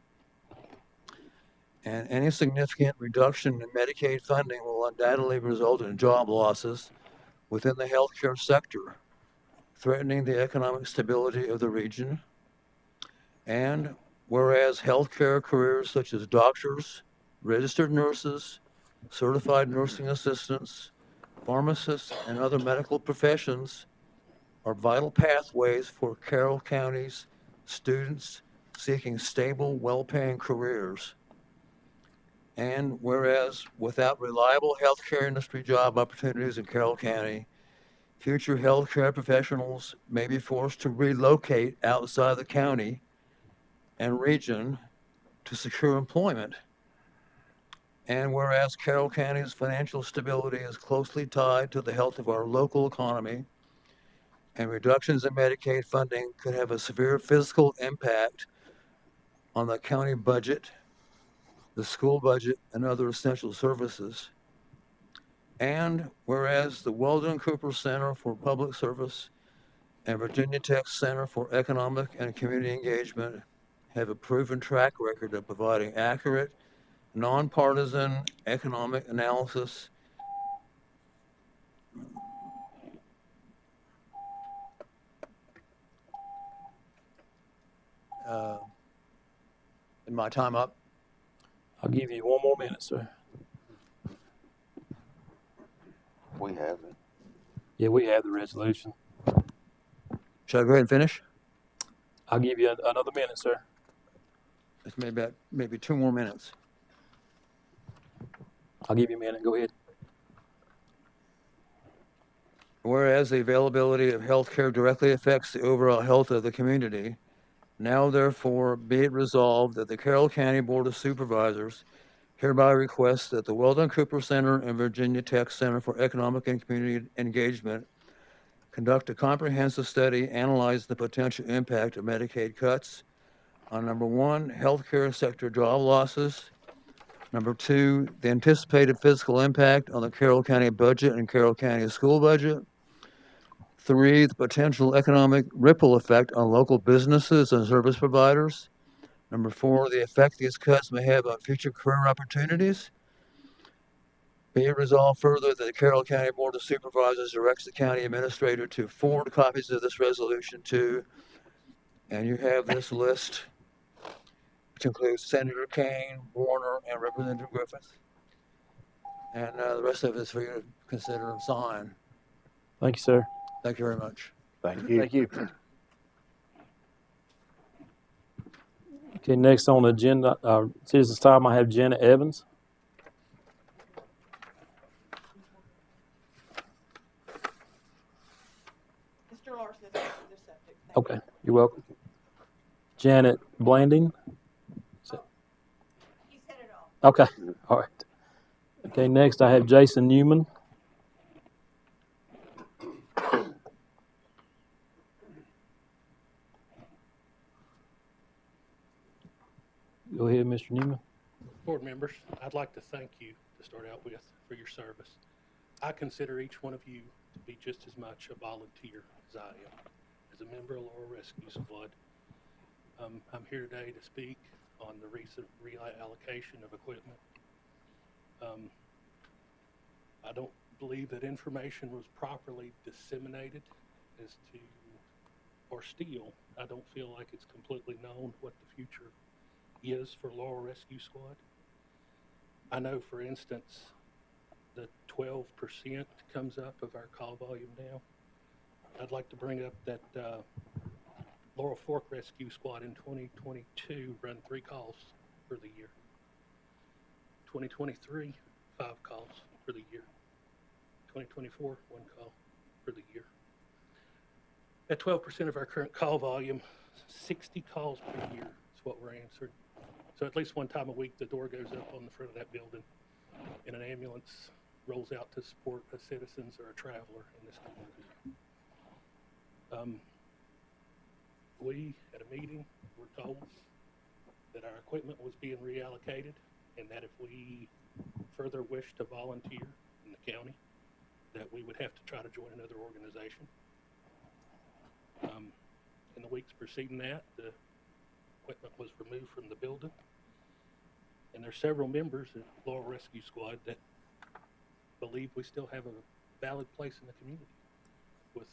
and any significant reduction in Medicaid funding will undoubtedly result in job losses within the healthcare sector, threatening the economic stability of the region. And whereas healthcare careers such as doctors, registered nurses, certified nursing assistants, pharmacists, and other medical professions are vital pathways for Carroll County's students seeking stable, well-paying careers. And whereas without reliable healthcare industry job opportunities in Carroll County, future healthcare professionals may be forced to relocate outside the county and region to secure employment. And whereas Carroll County's financial stability is closely tied to the health of our local economy, and reductions in Medicaid funding could have a severe fiscal impact on the county budget, the school budget, and other essential services. And whereas the Weldon Cooper Center for Public Service and Virginia Tech Center for Economic and Community Engagement have a proven track record of providing accurate, nonpartisan economic analysis in my time up. I'll give you one more minute, sir. We have it. Yeah, we have the resolution. Should I go ahead and finish? I'll give you another minute, sir. It's maybe 2 more minutes. I'll give you a minute. Go ahead. Whereas the availability of health care directly affects the overall health of the community, now therefore be it resolved that the Carroll County Board of Supervisors hereby requests that the Weldon Cooper Center and Virginia Tech Center for Economic and Community Engagement conduct a comprehensive study, analyze the potential impact of Medicaid cuts on number 1, healthcare sector job losses, number 2, the anticipated fiscal impact on the Carroll County budget and Carroll County school budget, 3, the potential economic ripple effect on local businesses and service providers, number 4, the effect these cuts may have on future career opportunities. Be it resolved further that the Carroll County Board of Supervisors directs the county administrator to forward copies of this resolution to, and you have this list, which includes Senator Kane, Warner, and Representative Griffith. And the rest of it is for you to consider and sign. Thank you, sir. Thank you very much. Thank you. Thank you. Okay, next on the agenda, citizens' time, I have Janet Evans. Mr. Larson is answering the subject. Okay, you're welcome. Janet Blanding. You said it all. Okay, all right. Okay, next I have Jason Newman. Go ahead, Mr. Newman. Board members, I'd like to thank you to start out with for your service. I consider each one of you to be just as much a volunteer as I am, as a member of Laurel Rescue Squad. I'm here today to speak on the recent reallocation of equipment. I don't believe that information was properly disseminated as to, or still, I don't feel like it's completely known what the future is for Laurel Rescue Squad. I know, for instance, the 12% comes up of our call volume now. I'd like to bring up that Laurel Fork Rescue Squad in 2022 run 3 calls for the year. 2023, 5 calls for the year. 2024, 1 call for the year. At 12% of our current call volume, 60 calls per year is what we're answering. So at least one time a week, the door goes up on the front of that building and an ambulance rolls out to support a citizen or a traveler in this community. we, at a meeting, were told that our equipment was being reallocated and that if we further wished to volunteer in the county, that we would have to try to join another organization. In the weeks preceding that, the equipment was removed from the building. And there's several members at Laurel Rescue Squad that believe we still have a valid place in the community with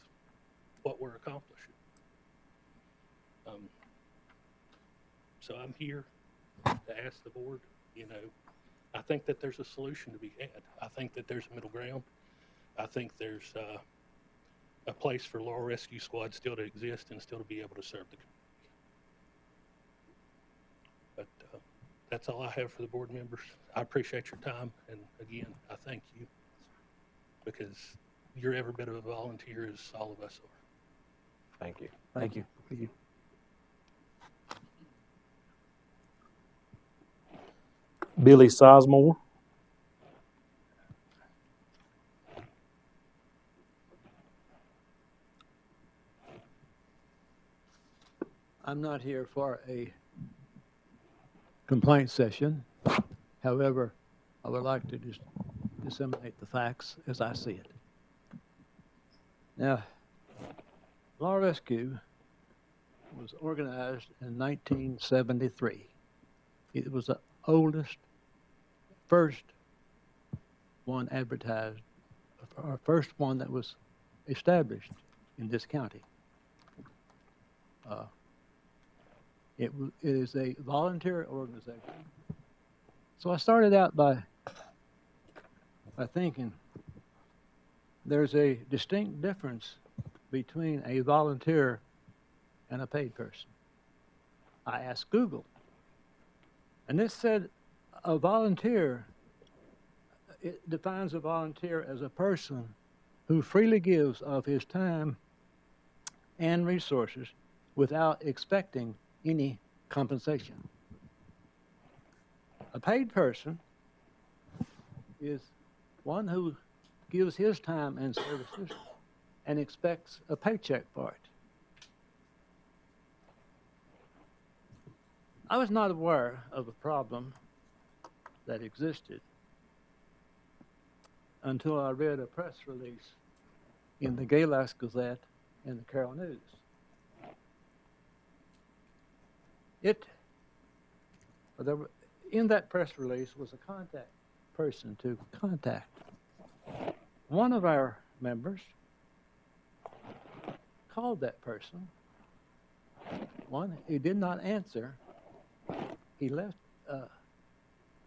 what we're accomplishing. So I'm here to ask the board, I think that there's a solution to be had. I think that there's a middle ground. I think there's a place for Laurel Rescue Squad still to exist and still to be able to serve the community. But that's all I have for the board members. I appreciate your time, and again, I thank you because you're every bit of a volunteer as all of us are. Thank you. Thank you. Billy Sizemore. I'm not here for a complaint session. However, I would like to just disseminate the facts as I see it. Now, Law Rescue was organized in 1973. It was the oldest, first one advertised, or first one that was established in this county. It is a volunteer organization. So I started out by thinking there's a distinct difference between a volunteer and a paid person. I asked Google, and it said a volunteer, it defines a volunteer as a person who freely gives of his time and resources without expecting any compensation. A paid person is one who gives his time and services and expects a paycheck for it. I was not aware of a problem that existed until I read a press release in the Galas Gazette and the Carroll News. In that press release was a contact person to contact. One of our members called that person. One, he did not answer. He left,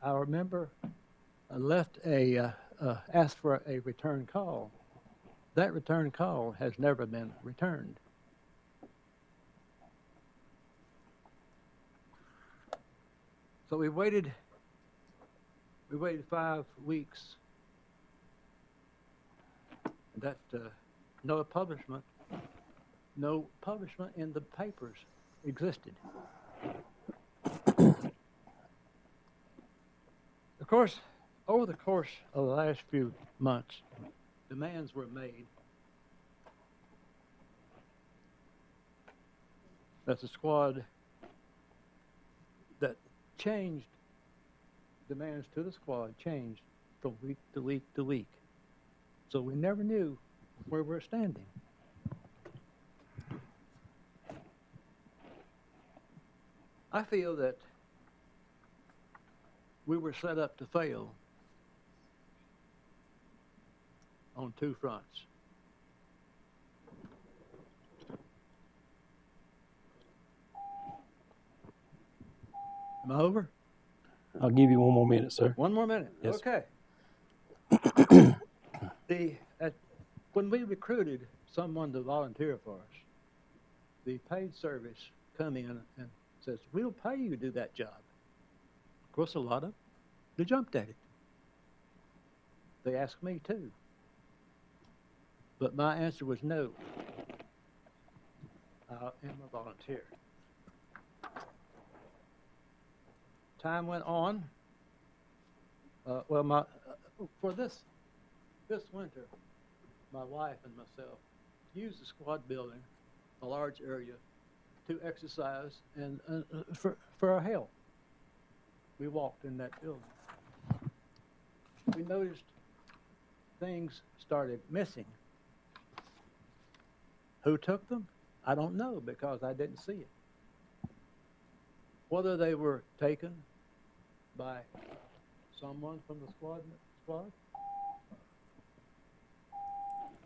our member left asked for a return call. That return call has never been returned. So we waited 5 weeks. That no publishment in the papers existed. Of course, over the course of the last few months, demands were made that the squad that changed, demands to the squad changed from week to week to week. So we never knew where we're standing. I feel that we were set up to fail on two fronts. Am I over? I'll give you one more minute, sir. One more minute. Yes. Okay. When we recruited someone to volunteer for us, the paid service come in and says, "We'll pay you to do that job." Of course, a lot of they jumped at it. They asked me too. But my answer was no. I am a volunteer. Time went on. For this winter, my wife and myself used the squad building, a large area, to exercise and for our health. We walked in that building. We noticed things started missing. Who took them? I don't know because I didn't see it. Whether they were taken by someone from the squad.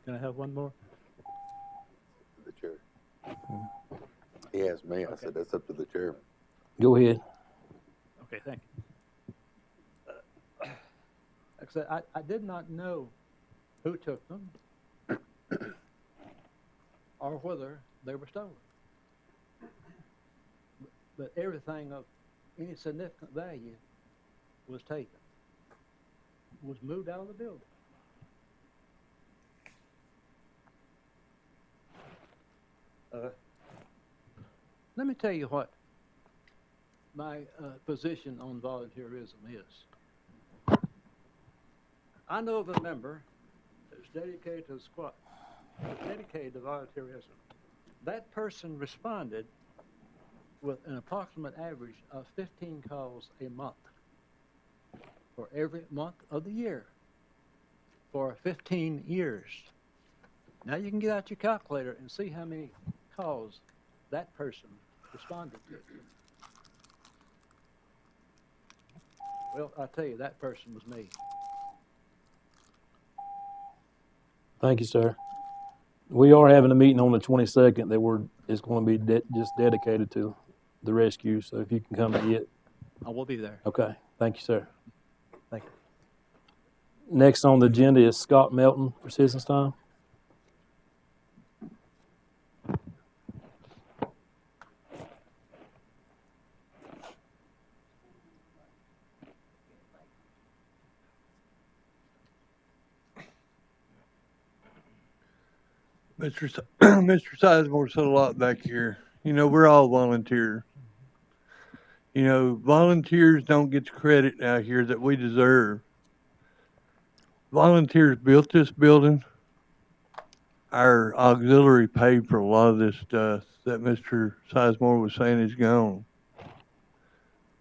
Can I have one more? The chair. He asked me. I said that's up to the chairman. Go ahead. Okay, thank you. Like I said, I did not know who took them or whether they were stolen. But everything of any significant value was taken, was moved out of the building. Let me tell you what my position on volunteerism is. I know of a member that's dedicated to the squad, dedicated to volunteerism. That person responded with an approximate average of 15 calls a month for every month of the year for 15 years. Now you can get out your calculator and see how many calls that person responded to. Well, I'll tell you, that person was me. Thank you, sir. We are having a meeting on the 22nd that it's going to be just dedicated to the rescue. So if you can come to it. I will be there. Okay. Thank you, sir. Thank you. Next on the agenda is Scott Melton for Citizens Time. Mr. Sizemore said a lot back here. You know, we're all volunteers. You know, volunteers don't get the credit out here that we deserve. Volunteers built this building. Our auxiliary paid for a lot of this stuff that Mr. Sizemore was saying is gone.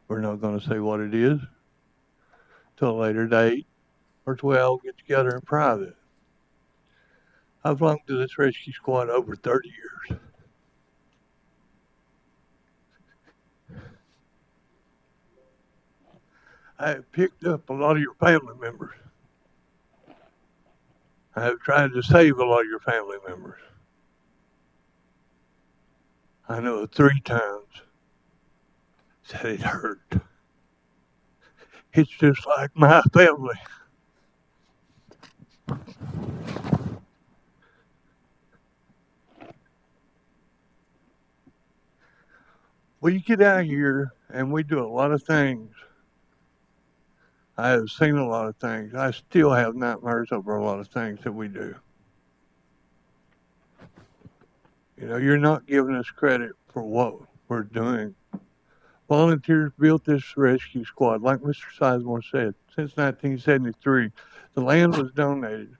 We're not going to say what it is till a later date, or till we all get together in private. I've belonged to this rescue squad over 30 years. I have picked up a lot of your family members. I have tried to save a lot of your family members. I know 3 times that it hurt. It's just like my family. We get out here and we do a lot of things. I have seen a lot of things. I still have nightmares over a lot of things that we do. You know, you're not giving us credit for what we're doing. Volunteers built this rescue squad, like Mr. Sizemore said, since 1973. The land was donated.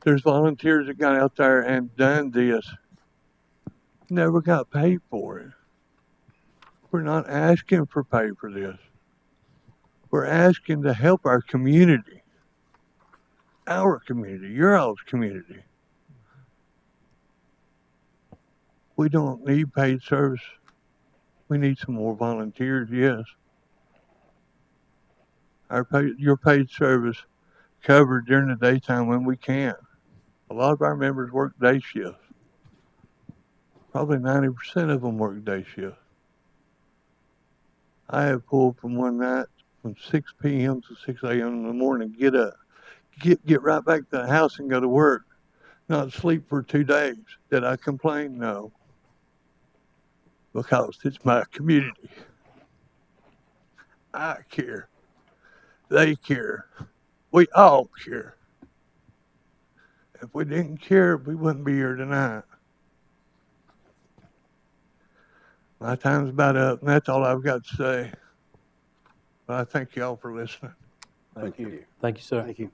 There's volunteers that got out there and done this. Never got paid for it. We're not asking for pay for this. We're asking to help our community. Our community, your all's community. We don't need paid service. We need some more volunteers, yes. Your paid service covered during the daytime when we can. A lot of our members work day shifts. Probably 90% of them work day shifts. I have pulled from one night from 6 p.m. to 6 a.m. in the morning, get up, get right back to the house and go to work. Not sleep for 2 days. Did I complain? No. Because it's my community. I care. They care. We all care. If we didn't care, we wouldn't be here tonight. My time's about up, and that's all I've got to say. But I thank y'all for listening. Thank you. Thank you, sir. Thank you.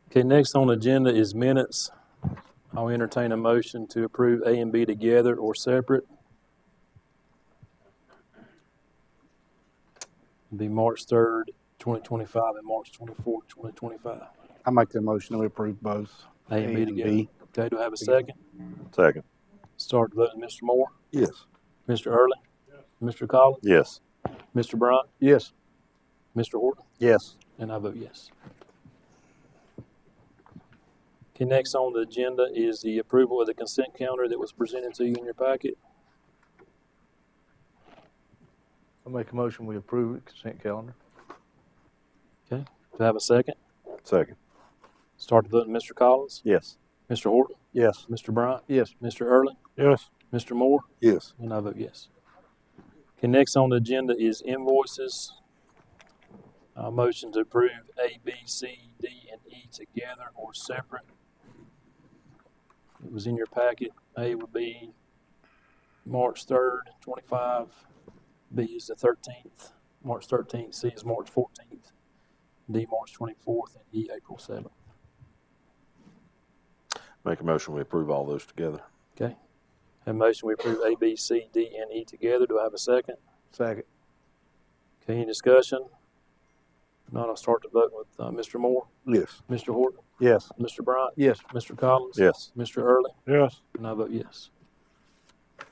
Okay, next on the agenda is minutes I'll entertain a motion to approve A and B together or separate. It'll be March 3rd, 2025 and March 24th, 2025. I make the motion that we approve both A and B together. Okay, do I have a second? Second. Start voting. Mr. Moore? Yes. Mr. Early? Mr. Collins? Yes. Mr. Bryant? Yes. Mr. Horton? Yes. And I vote yes. Okay, next on the agenda is the approval of the consent calendar that was presented to you in your packet. I make a motion we approve the consent calendar. Okay, do I have a second? Second. Start the voting. Mr. Collins? Yes. Mr. Horton? Yes. Mr. Bryant? Yes. Mr. Early? Yes. Mr. Moore? Yes. And I vote yes. Okay, next on the agenda is invoices. Motion to approve A, B, C, D, and E together or separate. It was in your packet. A would be March 3rd, 25. B is the 13th, March 13th. C is March 14th. D, March 24th, and E, April 7th. Make a motion we approve all those together. Okay. Have a motion we approve A, B, C, D, and E together. Do I have a second? Second. Okay, any discussion? If not, I'll start the vote with Mr. Moore, Yes. Mr. Horton, Yes. Mr. Bryant, Yes. Mr. Collins, Yes. Mr. Early, Yes. and I vote yes.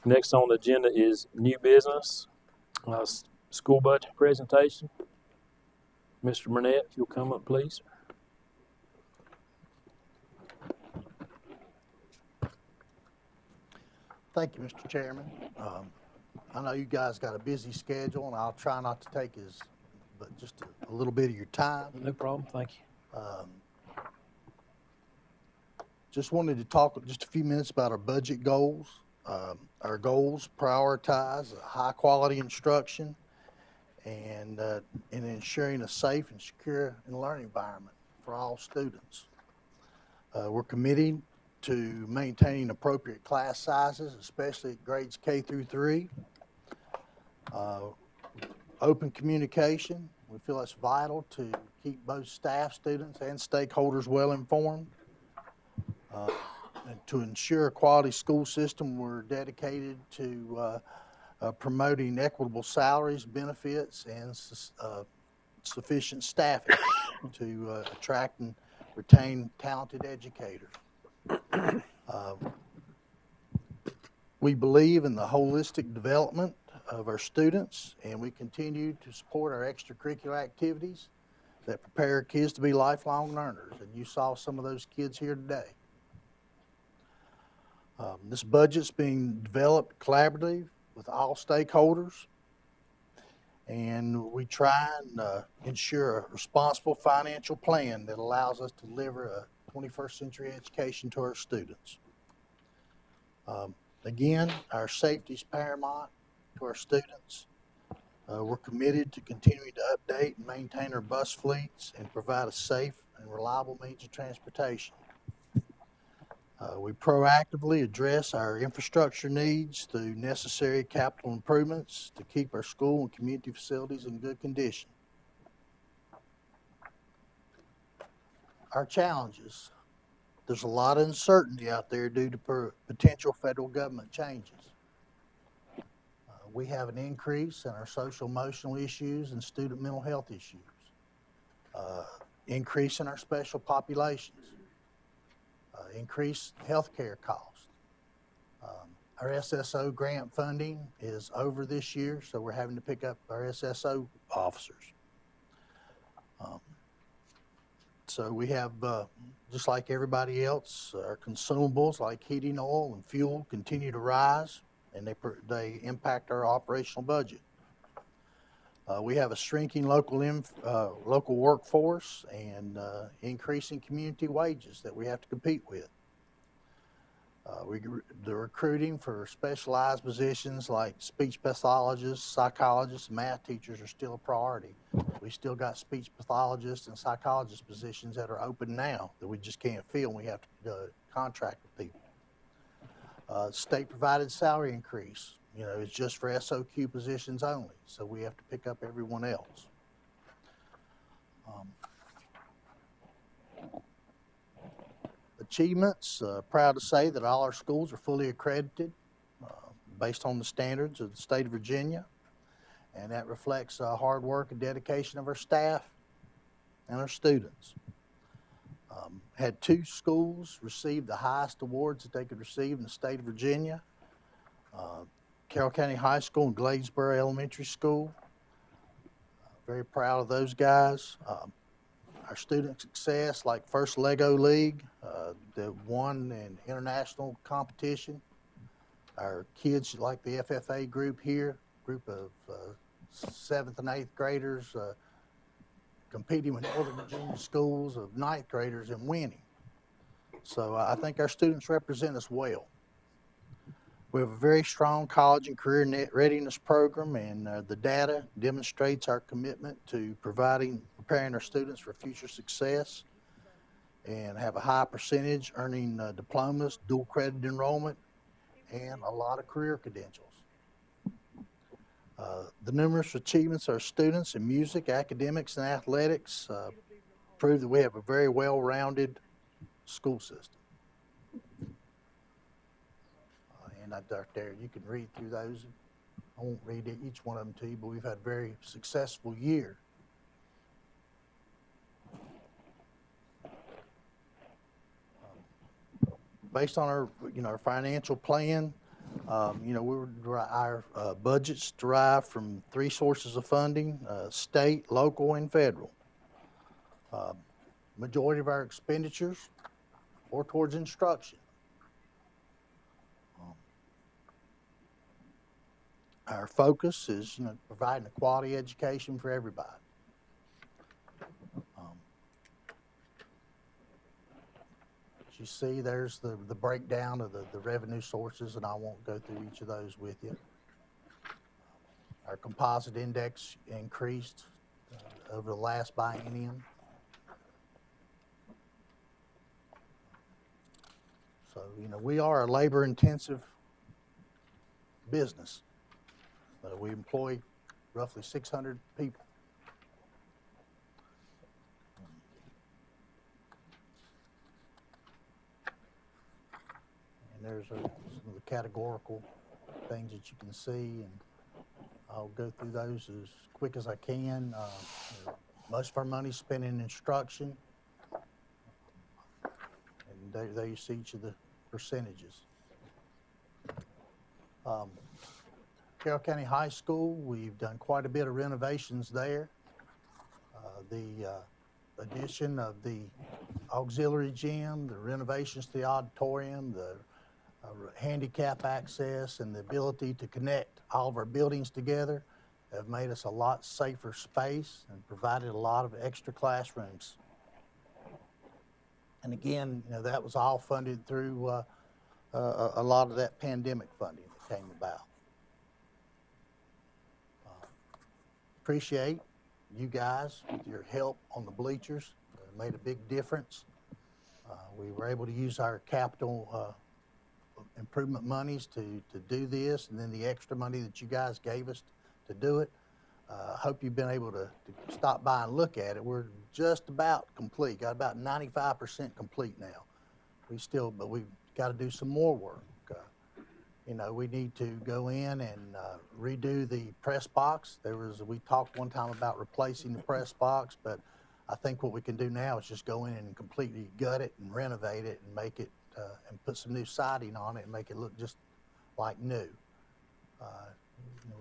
Next on the agenda is new business, school budget presentation. Mr. Burnett, if you'll come up, please. Thank you, Mr. Chairman. I know you guys got a busy schedule, and I'll try not to take but just a little bit of your time. No problem, thank you. Just wanted to talk just a few minutes about our budget goals. Our goals prioritize high-quality instruction and in ensuring a safe and secure and learning environment for all students. We're committed to maintaining appropriate class sizes, especially at grades K through 3. Open communication, we feel that's vital to keep both staff, students, and stakeholders well informed. And to ensure a quality school system, we're dedicated to promoting equitable salaries, benefits, and sufficient staffing to attract and retain talented educators. We believe in the holistic development of our students, and we continue to support our extracurricular activities that prepare kids to be lifelong learners. And you saw some of those kids here today. This budget's being developed collaboratively with all stakeholders, and we try and ensure a responsible financial plan that allows us to deliver a 21st century education to our students. Again, our safety is paramount to our students. We're committed to continuing to update and maintain our bus fleets and provide a safe and reliable means of transportation. We proactively address our infrastructure needs through necessary capital improvements to keep our school and community facilities in good condition. Our challenges. There's a lot of uncertainty out there due to potential federal government changes. We have an increase in our social emotional issues and student mental health issues. Increase in our special populations. Increased healthcare costs. Our SSO grant funding is over this year, so we're having to pick up our SSO officers. So we have, just like everybody else, our consumables like heating oil and fuel continue to rise, and they impact our operational budget. We have a shrinking local workforce and increasing community wages that we have to compete with. The recruiting for specialized positions like speech pathologists, psychologists, math teachers are still a priority. We still got speech pathologists and psychologist positions that are open now that we just can't fill, and we have to contract with people. State provided salary increase, it's just for SOQ positions only, so we have to pick up everyone else. achievements, proud to say that all our schools are fully accredited based on the standards of the state of Virginia, and that reflects hard work and dedication of our staff and our students. Had 2 schools receive the highest awards that they could receive in the state of Virginia. Carroll County High School and Gladesboro Elementary School. Very proud of those guys. Our student success, like First Lego League, that won an international competition. Our kids, like the FFA group here, group of 7th and 8th graders, competing with Northern Virginia schools of 9th graders and winning. So I think our students represent us well. We have a very strong college and career readiness program, and the data demonstrates our commitment to preparing our students for future success, and have a high percentage earning diplomas, dual credit enrollment, and a lot of career credentials. The numerous achievements of our students in music, academics, and athletics prove that we have a very well-rounded school system. And out there, you can read through those. I won't read each one of them to you, but we've had a very successful year. Based on our financial plan, our budgets derive from 3 sources of funding: state, local, and federal. Majority of our expenditures are towards instruction. Our focus is, providing a quality education for everybody. As you see, there's the breakdown of the revenue sources, and I won't go through each of those with you. Our composite index increased over the last biennium. So, we are a labor-intensive business. We employ roughly 600 people. And there's some of the categorical things that you can see, and I'll go through those as quick as I can. Most of our money is spent in instruction, and there you see each of the percentages. Carroll County High School, we've done quite a bit of renovations there. The addition of the auxiliary gym, the renovations to the auditorium, the handicap access, and the ability to connect all of our buildings together have made us a lot safer space and provided a lot of extra classrooms. And again, that was all funded through a lot of that pandemic funding that came about. Appreciate you guys with your help on the bleachers. It made a big difference. We were able to use our capital improvement monies to do this, and then the extra money that you guys gave us to do it. Hope you've been able to stop by and look at it. We're just about complete. Got about 95% complete now. But we've got to do some more work. We need to go in and redo the press box. We talked one time about replacing the press box, but I think what we can do now is just go in and completely gut it and renovate it and make it and put some new siding on it and make it look just like new.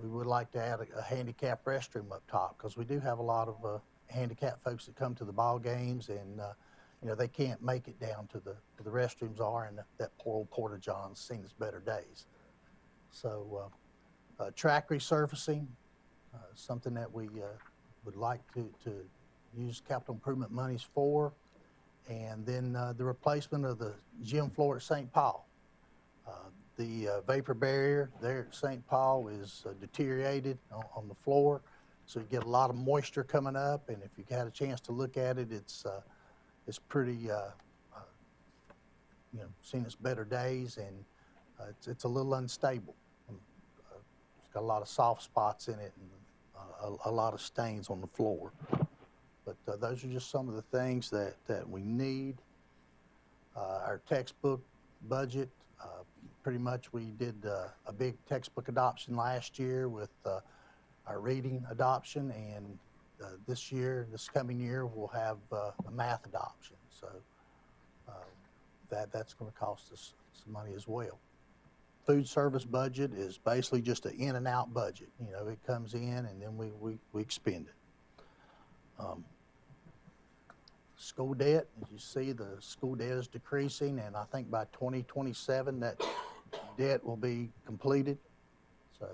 We would like to add a handicap restroom up top, because we do have a lot of handicapped folks that come to the ball games, and they can't make it down to the restrooms are, and that poor old Porta John's seen its better days. So track resurfacing, something that we would like to use capital improvement monies for. And then the replacement of the gym floor at St. Paul. The vapor barrier there at St. Paul is deteriorated on the floor, so you get a lot of moisture coming up, and if you had a chance to look at it, it's pretty, seen its better days, and it's a little unstable. It's got a lot of soft spots in it and a lot of stains on the floor. But those are just some of the things that we need. Our textbook budget, pretty much we did a big textbook adoption last year with our reading adoption, and this coming year, we'll have a math adoption. So that's going to cost us some money as well. Food service budget is basically just an in and out budget. You know, it comes in and then we expend it. School debt, as you see, the school debt is decreasing, and I think by 2027 that debt will be completed. So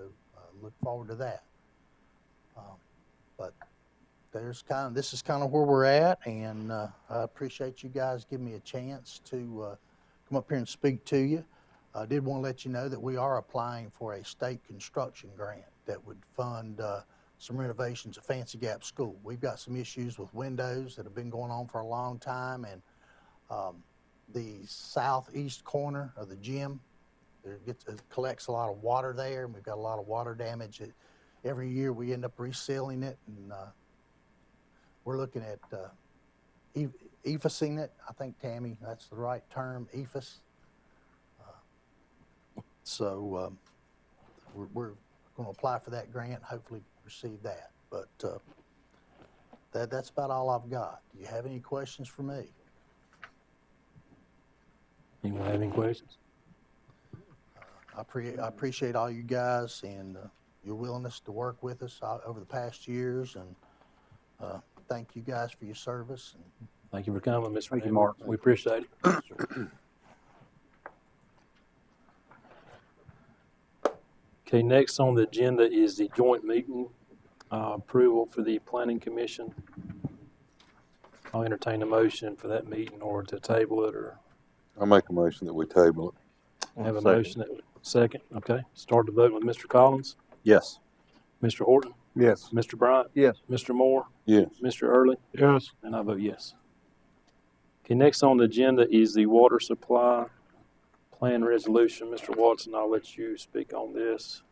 look forward to that. But this is kind of where we're at, and I appreciate you guys giving me a chance to come up here and speak to you. I did want to let you know that we are applying for a state construction grant that would fund some renovations of Fancy Gap School. We've got some issues with windows that have been going on for a long time, and the southeast corner of the gym, it collects a lot of water there, and we've got a lot of water damage. Every year we end up resealing it, and we're looking at EFASing it. I think, Tammy, that's the right term, EFAS. So we're going to apply for that grant and hopefully receive that. But that's about all I've got. Do you have any questions for me? Anyone have any questions? I appreciate all you guys and your willingness to work with us over the past years, and thank you guys for your service. Thank you for coming, Mr. Thank you, Hammond. Mark. We appreciate it. Okay, next on the agenda is the joint meeting approval for the Planning Commission. I'll entertain a motion for that meeting or to table it, or I'll make a motion that we table it. have a motion that second. Okay, start the vote with Mr. Collins, Yes. Mr. Horton, Yes. Mr. Bryant, Yes. Mr. Moore, Yes. Mr. Early, Yes. and I vote yes. Okay, next on the agenda is the water supply plan resolution. Mr. Watson, I'll let you speak on this.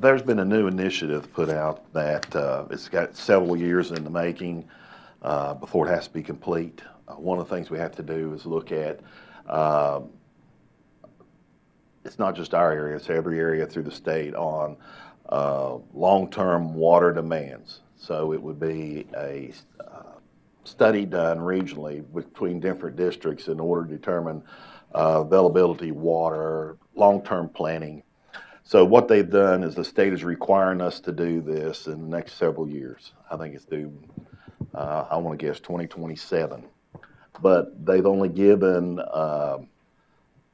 There's been a new initiative put out that it's got several years in the making before it has to be complete. One of the things we have to do is look at, it's not just our area, it's every area through the state on long-term water demands. So it would be a study done regionally between different districts in order to determine availability, water, long-term planning. So what they've done is the state is requiring us to do this in the next several years. I think it's due, I want to guess 2027. But they've only given about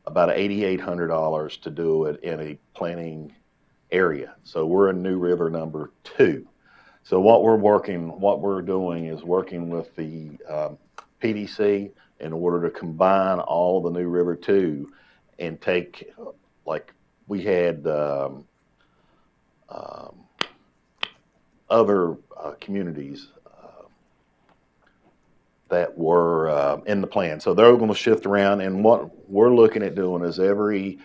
$8,800 to do it in a planning area. So we're in New River number 2. So what we're doing is working with the PDC in order to combine all of the New River 2 and take, like, we had other communities that were in the plan. So they're going to shift around, and what we're looking at doing is every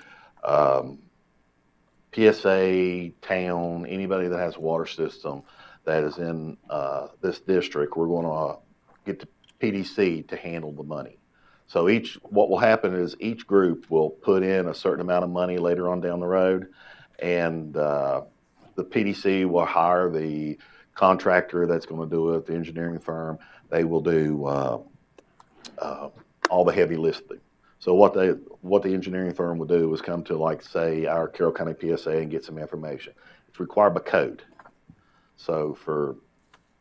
PSA, town, anybody that has a water system that is in this district, we're going to get the PDC to handle the money. So what will happen is each group will put in a certain amount of money later on down the road, and the PDC will hire the contractor that's going to do it, the engineering firm. They will do all the heavy lifting. So what the engineering firm will do is come to, like, say, our Carroll County PSA and get some information. It's required by code. So for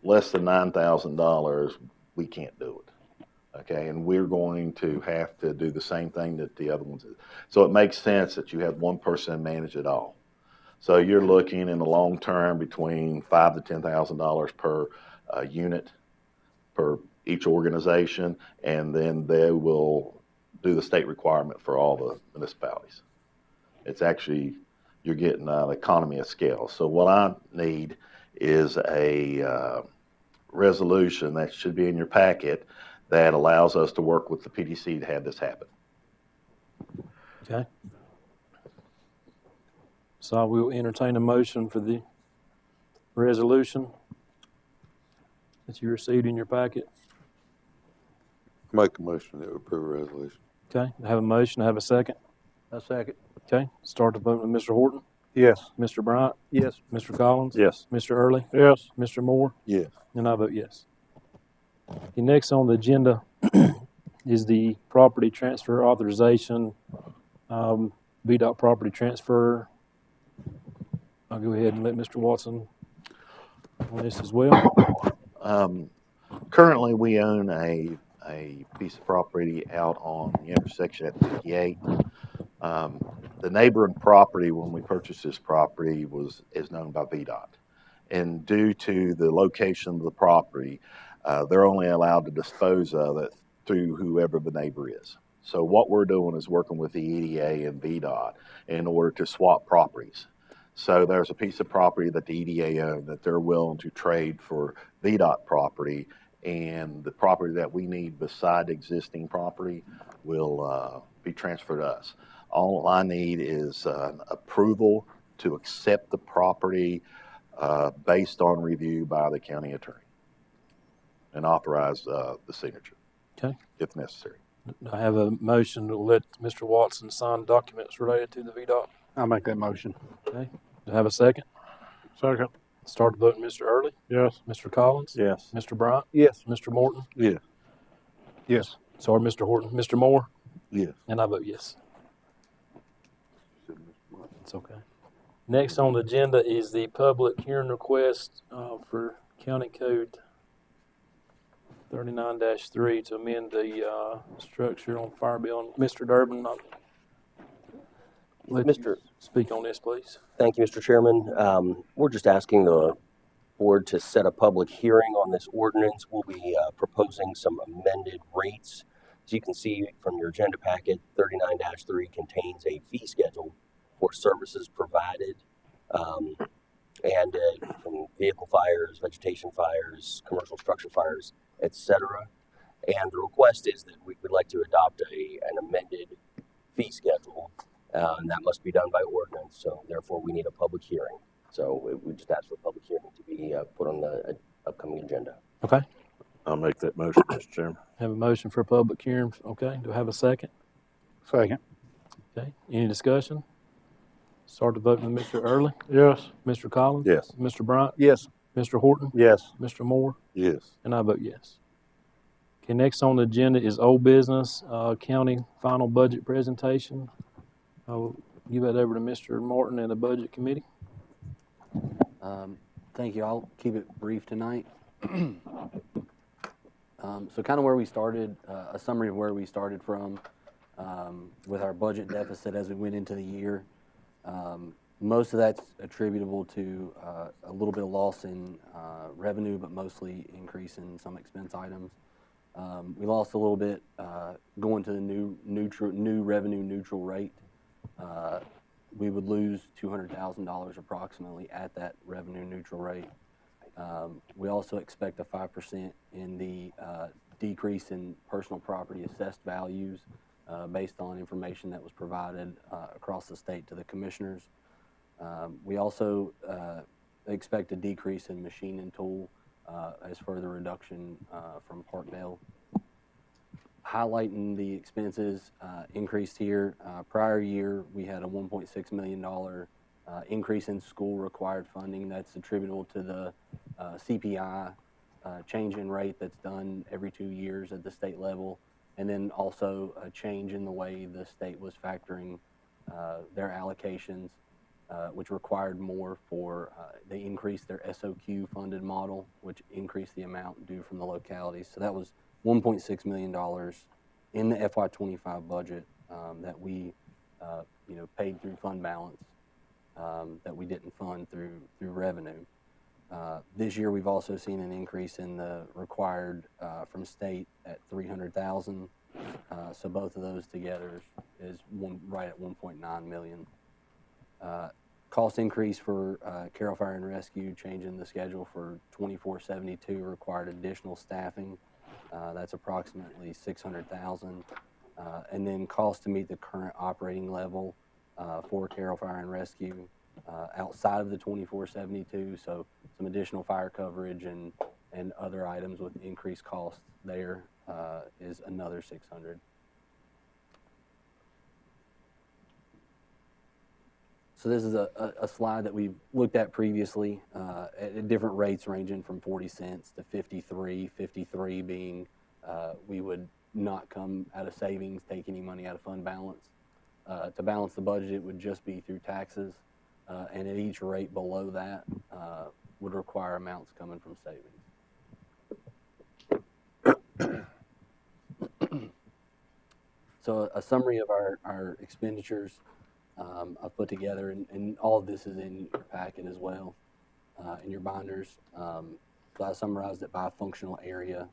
less than $9,000, we can't do it. Okay, and we're going to have to do the same thing that the other ones do. So it makes sense that you have one person manage it all. So you're looking in the long term between $5,000 to $10,000 per unit per each organization, and then they will do the state requirement for all the municipalities. It's actually, you're getting an economy of scale. So what I need is a resolution that should be in your packet that allows us to work with the PDC to have this happen. Okay. So I will entertain a motion for the resolution. that you received in your packet. Make a motion that we approve a resolution. Okay, I have a motion, I have a second. A second. Okay, start the vote with Mr. Horton, Yes. Mr. Bryant, Yes. Mr. Collins, Yes. Mr. Early, Yes. Mr. Moore, Yes. and I vote yes. Okay, next on the agenda is the property transfer authorization, VDOT property transfer. I'll go ahead and let Mr. Watson on this as well. Currently, we own a piece of property out on the intersection at 58. The neighboring property, when we purchased this property, is known by VDOT. And due to the location of the property, they're only allowed to dispose of it through whoever the neighbor is. So what we're doing is working with the EDA and VDOT in order to swap properties. So there's a piece of property that the EDA own that they're willing to trade for VDOT property, and the property that we need beside existing property will be transferred to us. All I need is approval to accept the property based on review by the county attorney and authorize the signature. Okay. If necessary. I have a motion to let Mr. Watson sign documents related to the VDOT. I'll make that motion. Okay. Do I have a second? Second. Start the vote, Mr. Early, Yes. Mr. Collins, Yes. Mr. Bryant, Yes. Mr. Morton. Yes. Yes. Sorry, Mr. Horton, Mr. Moore, Yes. and I vote yes. It's okay. Next on the agenda is the public hearing request for County Code 39-3 to amend the structure on fire building. Mr. Durbin, I'll let you speak on this, please. Thank you, Mr. Chairman. We're just asking the board to set a public hearing on this ordinance. We'll be proposing some amended rates. As you can see from your agenda packet, 39-3 contains a fee schedule for services provided, and from vehicle fires, vegetation fires, commercial structure fires, etc. And the request is that we would like to adopt an amended fee schedule, and that must be done by ordinance. So therefore, we need a public hearing. So we just ask for a public hearing to be put on the upcoming agenda. Okay. I'll make that motion, Mr. Chairman. Have a motion for a public hearing. Okay. Do I have a second? Second. Okay. Any discussion? Start the vote with Mr. Early, Yes. Mr. Collins, Yes. Mr. Bryant, Yes. Mr. Horton, Yes. Mr. Moore, Yes. and I vote yes. Okay, next on the agenda is old business, county final budget presentation. I'll give that over to Mr. Martin and the budget committee. Thank you. I'll keep it brief tonight. So kind of where we started, a summary of where we started from with our budget deficit as we went into the year. Most of that's attributable to a little bit of loss in revenue, but mostly increase in some expense items. We lost a little bit going to the new revenue neutral rate. We would lose $200,000 approximately at that revenue neutral rate. We also expect a 5% in the decrease in personal property assessed values based on information that was provided across the state to the commissioners. We also expect a decrease in machine and tool as further reduction from Parkdale. Highlighting the expenses increased here. Prior year, we had a $1.6 million increase in school required funding. That's attributable to the CPI change in rate that's done every 2 years at the state level, and then also a change in the way the state was factoring their allocations, which required more for, they increased their SOQ funded model, which increased the amount due from the localities. So that was $1.6 million in the FY25 budget that we paid through fund balance that we didn't fund through revenue. This year we've also seen an increase in the required from state at $300,000. So both of those together is right at $1.9 million. Cost increase for Carroll Fire and Rescue, changing the schedule for 2472 required additional staffing. That's approximately $600,000. And then cost to meet the current operating level for Carroll Fire and Rescue outside of the 2472. So some additional fire coverage and and other items with increased costs there is another 600. So this is a slide that we've looked at previously at different rates ranging from 40 cents to 53, 53 being we would not come out of savings, take any money out of fund balance. To balance the budget, it would just be through taxes, and at each rate below that would require amounts coming from savings. So a summary of our expenditures I've put together, and all of this is in your packet as well, in your binders. So I summarized it by functional area.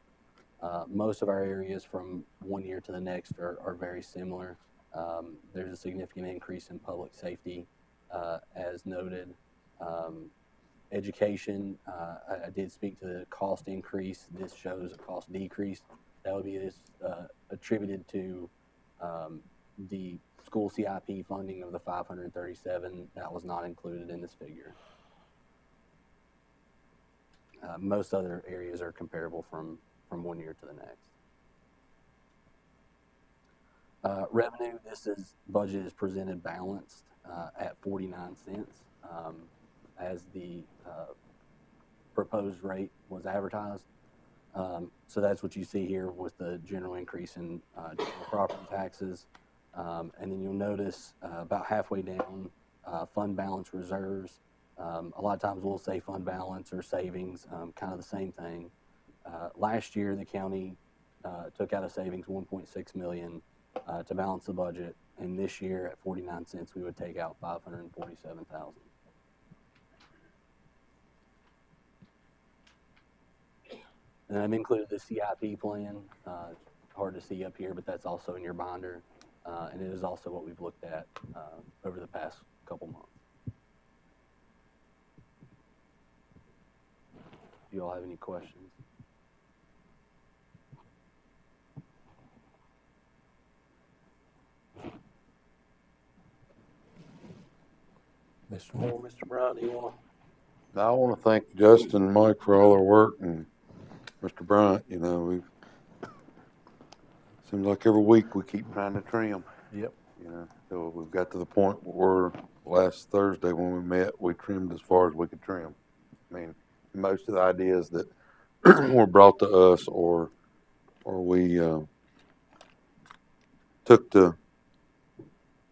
Most of our areas from one year to the next are very similar. There's a significant increase in public safety, as noted. Education, I did speak to the cost increase. This shows a cost decrease. That would be attributed to the school CIP funding of the 537. That was not included in this figure. Most other areas are comparable from one year to the next. Revenue, budget is presented balanced at 49 cents as the proposed rate was advertised. So that's what you see here with the general increase in general property taxes. And then you'll notice about halfway down, fund balance reserves. A lot of times we'll say fund balance or savings, kind of the same thing. Last year, the county took out a savings 1.6 million to balance the budget, and this year at 49 cents, we would take out 547,000. And I've included the CIP plan. Hard to see up here, but that's also in your binder, and it is also what we've looked at over the past couple months. Do you all have any questions? Mr. Moore, Mr. Bryant, do you want to? I want to thank Justin and Mike for all their work, and Mr. Bryant, seems like every week we keep trying to trim. Yep. So we've got to the point where last Thursday when we met, we trimmed as far as we could trim. I mean, most of the ideas that were brought to us or we took to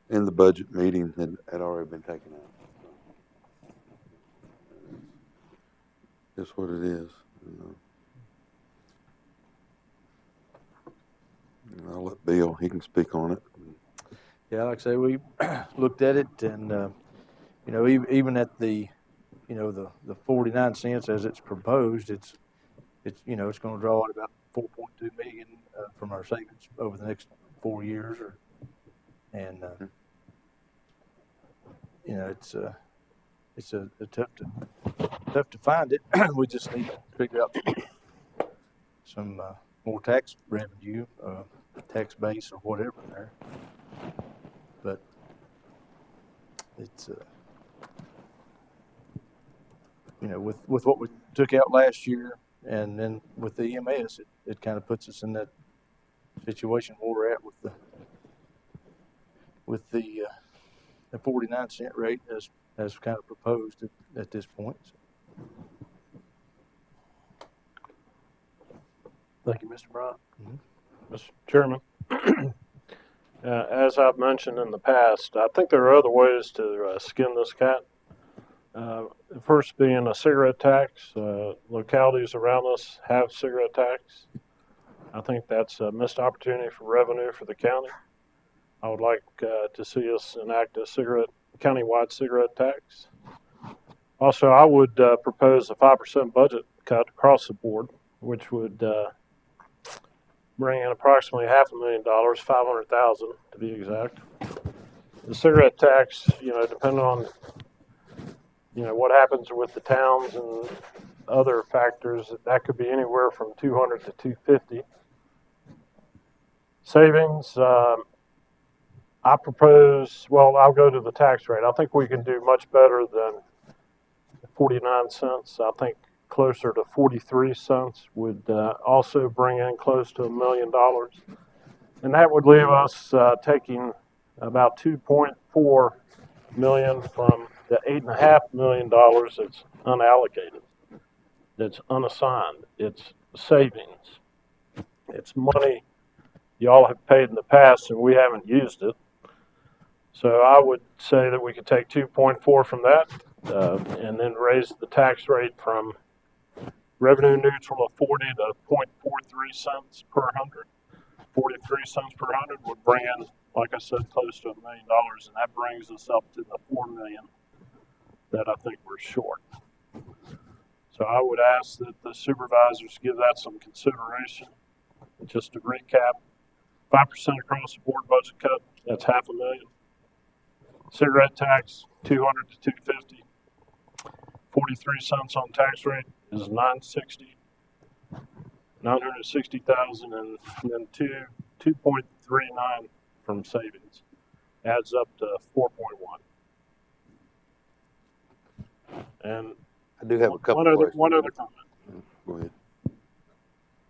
in the budget meeting had already been taken out. Just what it is. I'll let Bill, he can speak on it. Yeah, like I say, we looked at it, and even at the the 49 cents as it's proposed, it's going to draw out about 4.2 million from our savings over the next 4 years, it's a tough to find it. We just need to figure out some more tax revenue, tax base or whatever there. But it's with what we took out last year, and then with the EMS, it kind of puts us in that situation where we're at with the 49-cent rate as kind of proposed at this point. So. Thank you, Mr. Bryant. Mr. Chairman, as I've mentioned in the past, I think there are other ways to skin this cat. First being a cigarette tax. Localities around us have cigarette tax. I think that's a missed opportunity for revenue for the county. I would like to see us enact a countywide cigarette tax. Also, I would propose a 5% budget cut across the board, which would bring in approximately $500,000, 500,000 to be exact. The cigarette tax, depending on what happens with the towns and other factors, that could be anywhere from 200 to 250. Savings, I propose, I'll go to the tax rate. I think we can do much better than 49 cents. I think closer to 43 cents would also bring in close to $1 million. And that would leave us taking about 2.4 million from the $8.5 million that's unallocated, that's unassigned. It's savings. It's money y'all have paid in the past and we haven't used it. So I would say that we could take 2.4 from that and then raise the tax rate from revenue neutral of 40 to 0.43 cents per hundred. 43 cents per hundred would bring in, like I said, close to $1 million, and that brings us up to the 4 million that I think we're short. So I would ask that the supervisors give that some consideration. Just to recap, 5% across the board budget cut, that's $500,000. Cigarette tax, 200 to 250. 43 cents on tax rate is 960,000, and then 2.39 from savings adds up to 4.1. And I do have a couple questions. One other comment. Go ahead.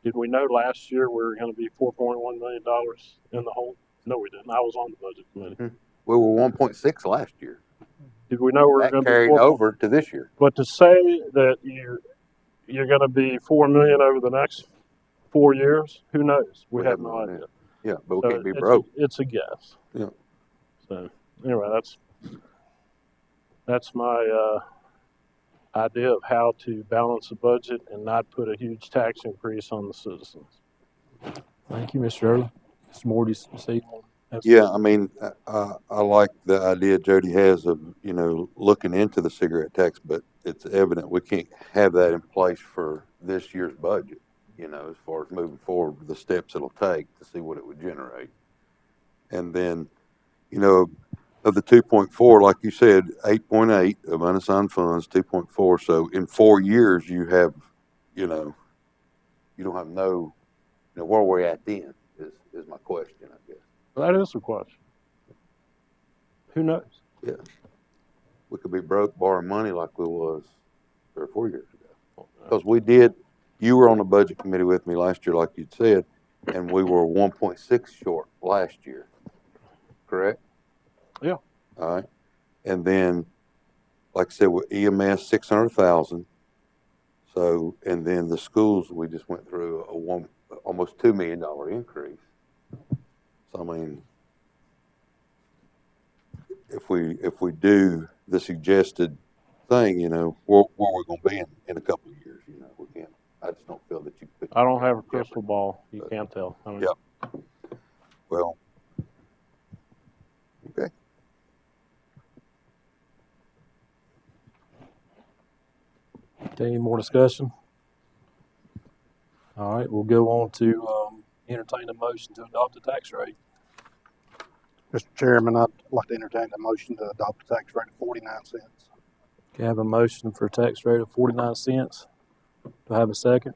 Did we know last year we were going to be $4.1 million in the hole? No, we didn't. I was on the budget committee. We were 1.6 last year. Did we know we were That going to be carried 4? over to this year. But to say that you're going to be 4 million over the next 4 years, who knows? We have no idea. Yeah, but we So can't be broke. It's a guess. Yeah. So anyway, that's my idea of how to balance a budget and not put a huge tax increase on the citizens. Thank you, Mr. Early. Mr. Moore, do you see you want to have some- Yeah, I mean, I like the idea Jody has of, looking into the cigarette tax, but it's evident we can't have that in place for this year's budget, as far as moving forward, the steps it'll take to see what it would generate. And then, of the 2.4, like you said, 8.8 of unassigned funds, 2.4. So in 4 years, you have, you don't have where we're at then is my question, I guess. Well, that is a question. Who knows? Yeah. We could be broke borrowing money like we was 3 or 4 years ago. Because you were on the budget committee with me last year, like you'd said, and we were 1.6 short last year. Correct? Yeah. All right. And then, like I said, with EMS, 600,000. So, and then the schools, we just went through almost $2 million increase. So, I mean, if we do the suggested thing, where we're going to be in a couple of years, we can't. I just don't feel that you could. I don't have a crystal ball. You can't tell. Yeah. Well, okay. Okay, any more discussion? All right, we'll go on to entertain a motion to adopt the tax rate. Mr. Chairman, I'd like to entertain a motion to adopt a tax rate of 49 cents. Okay, I have a motion for a tax rate of 49 cents. Do I have a second?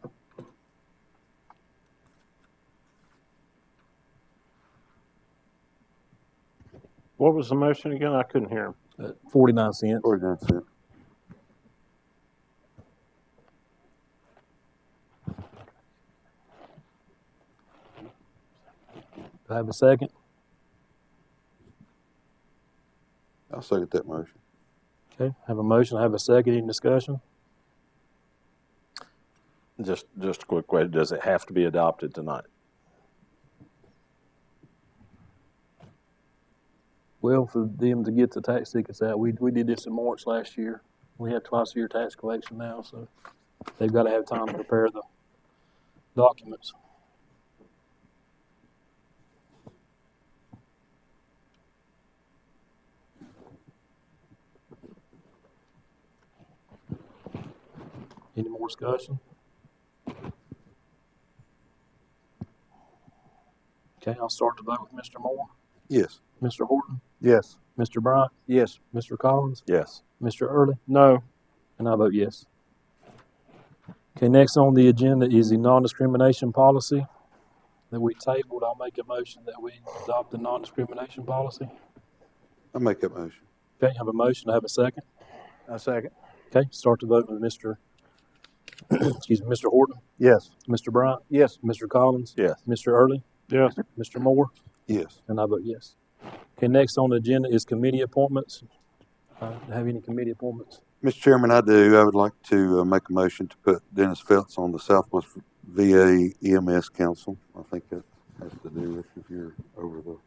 What was the motion again? I couldn't hear him. 49 cents. 49 cents. Do I have a second? I'll second that motion. Okay, I have a motion. I have a second. Any discussion? Just a quick question. Does it have to be adopted tonight? Well, for them to get the tax tickets out, we did this in March last year. We have twice a year tax collection now, so they've got to have time to prepare the documents. Any more discussion? Okay, I'll start the vote with Mr. Moore. Yes. Mr. Horton? Yes. Mr. Bryant? Yes. Mr. Collins? Yes. Mr. Early? No. And I vote yes. Okay, next on the agenda is the non-discrimination policy that we tabled. I'll make a motion that we adopt the non-discrimination policy. I'll make that motion. Okay, I have a motion. I have a second. A second. Okay, start the vote with Mr. excuse me, Mr. Horton, Yes. Mr. Bryant, Yes. Mr. Collins, Yes. Mr. Early, Yes. Mr. Moore, Yes. and I vote yes. Okay, next on the agenda is committee appointments. Have any committee appointments? Mr. Chairman, I do. I would like to make a motion to put Dennis Phelps on the Southwest VA EMS Council. I think that has to do with if you're over the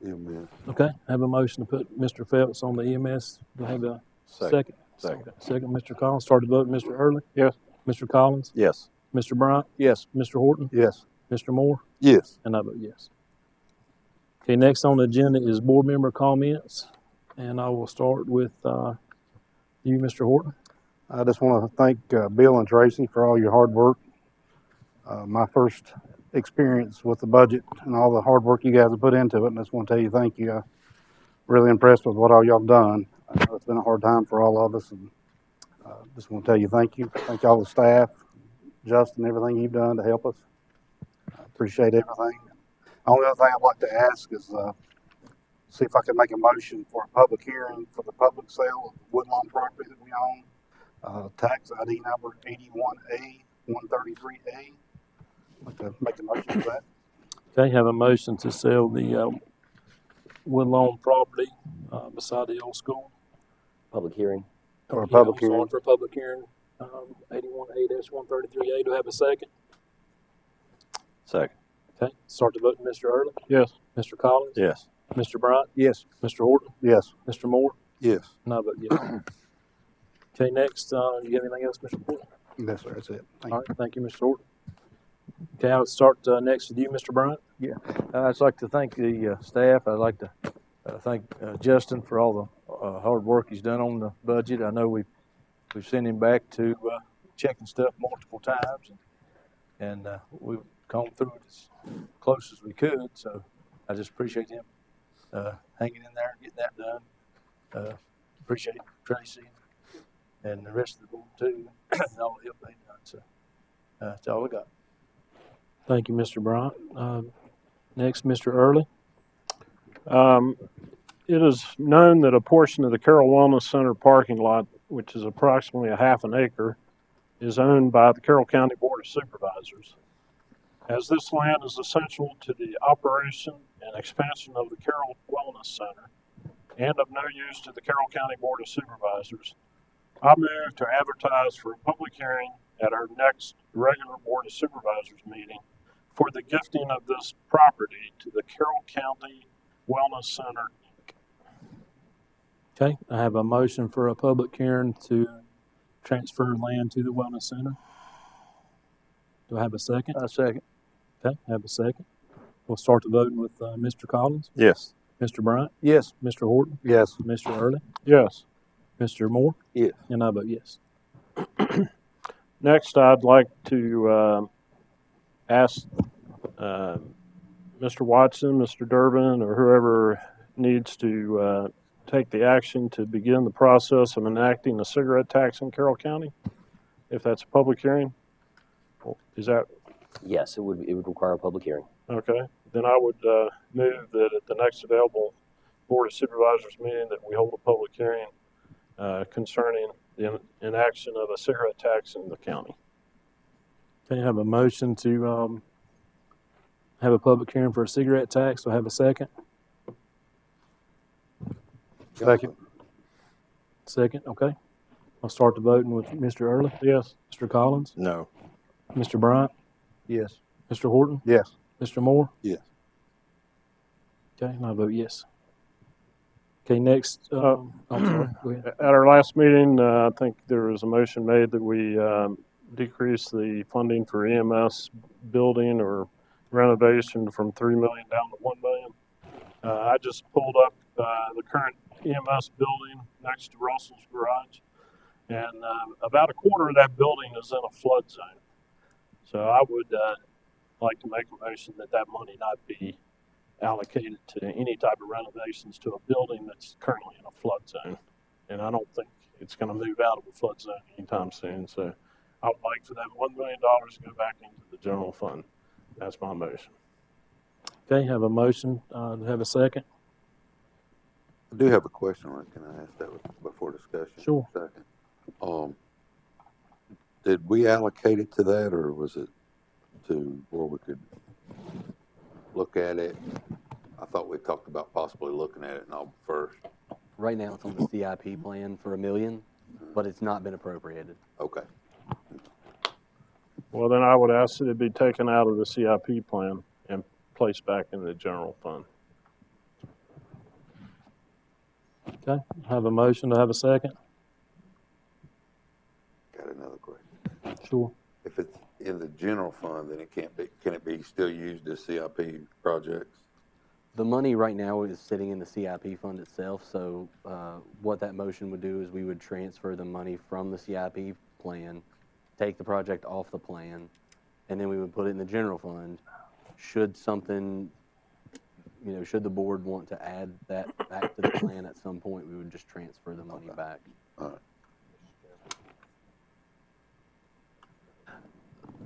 EMS. Okay, have a motion to put Mr. Phelps on the EMS. Do I have a second? Second. Second, Mr. Collins. Start the vote, Mr. Early. Yes. Mr. Collins. Yes. Mr. Bryant. Yes. Mr. Horton. Yes. Mr. Moore. Yes. And I vote yes. Okay, next on the agenda is board member comments, and I will start with you, Mr. Horton. I just want to thank Bill and Tracy for all your hard work. My first experience with the budget and all the hard work you guys have put into it, and I just want to tell you thank you. I'm really impressed with what all y'all have done. I know it's been a hard time for all of us, and just want to tell you thank you. Thank all the staff, Justin, everything you've done to help us. I appreciate everything. Only other thing I'd like to ask is see if I can make a motion for a public hearing for the public sale of Woodlawn property that we own. Tax ID number 81A 133A. I'd like to make a motion for that. Okay, have a motion to sell the Woodlawn property beside the old school. Public hearing. For a public I'm sorry, hearing. for a public hearing, 81A-133A. Do I have a second? Second. Okay, start the vote, Mr. Early. Yes. Mr. Collins. Yes. Mr. Bryant. Yes. Mr. Horton. Yes. Mr. Moore. Yes. And I vote yes. Okay, next, you have anything else, Mr. Horton? Yes, sir. That's it. Thank All right, thank you, Mr. Horton. Okay, I would start next with you, Mr. Bryant. Yeah, I'd like to thank the staff. I'd like to thank Justin for all the hard work he's done on the budget. I know we've sent him back to checking stuff multiple times, and we've gone through it as close as we could. So I just appreciate him hanging in there and getting that done. Appreciate Tracy and the rest of the board too, and all the help they've done. So that's all I got. Thank you, Mr. Bryant. Next, Mr. Early. It is known that a portion of the Carroll Wellness Center parking lot, which is approximately a half an acre, is owned by the Carroll County Board of Supervisors. As this land is essential to the operation and expansion of the Carroll Wellness Center and of no use to the Carroll County Board of Supervisors, I move to advertise for a public hearing at our next regular Board of Supervisors meeting for the gifting of this property to the Carroll County Wellness Center, Inc. Okay, I have a motion for a public hearing to transfer land to the Wellness Center. Do I have a second? A second. Okay, I have a second. We'll start the voting with Mr. Collins. Yes. Mr. Bryant. Yes. Mr. Horton. Yes. Mr. Early. Yes. Mr. Moore. Yes. And I vote yes. Next, I'd like to ask Mr. Watson, Mr. Durbin, or whoever needs to take the action to begin the process of enacting a cigarette tax in Carroll County, if that's a public hearing. Is that Yes, it would require a public hearing. okay? Then I would move that at the next available Board of Supervisors meeting that we hold a public hearing concerning the enaction of a cigarette tax in the county. Okay, I have a motion to have a public hearing for a cigarette tax. Do I have a second? Second. Second, okay. I'll start the voting with Mr. Early. Yes. Mr. Collins. No. Mr. Bryant. Yes. Mr. Horton. Yes. Mr. Moore. Yes. Okay, and I vote yes. Okay, next, I'm sorry, go ahead. At our last meeting, I think there was a motion made that we decrease the funding for EMS building or renovation from $3 million down to $1 million. I just pulled up the current EMS building next to Russell's Garage, and about a quarter of that building is in a flood zone. So I would like to make a motion that that money not be allocated to any type of renovations to a building that's currently in a flood zone. And I don't think it's going to move out of a flood zone anytime soon. So I would like for that $1 million to go back into the general fund. That's my motion. Okay, have a motion, to have a second? I do have a question on it. Can I ask that before discussion? Sure. Second. did we allocate it to that, or was it to where we could look at it? I thought we talked about possibly looking at it and all first. Right now, it's on the CIP plan for $1 million, but it's not been appropriated. Okay. Well, then I would ask that it be taken out of the CIP plan and placed back in the general fund. Okay, have a motion to have a second? Got another question. Sure. If it's in the general fund, then can it be still used as CIP projects? The money right now is sitting in the CIP fund itself, so what that motion would do is we would transfer the money from the CIP plan, take the project off the plan, and then we would put it in the general fund. Should something, should the board want to add that back to the plan at some point, we would just transfer the money back. All right.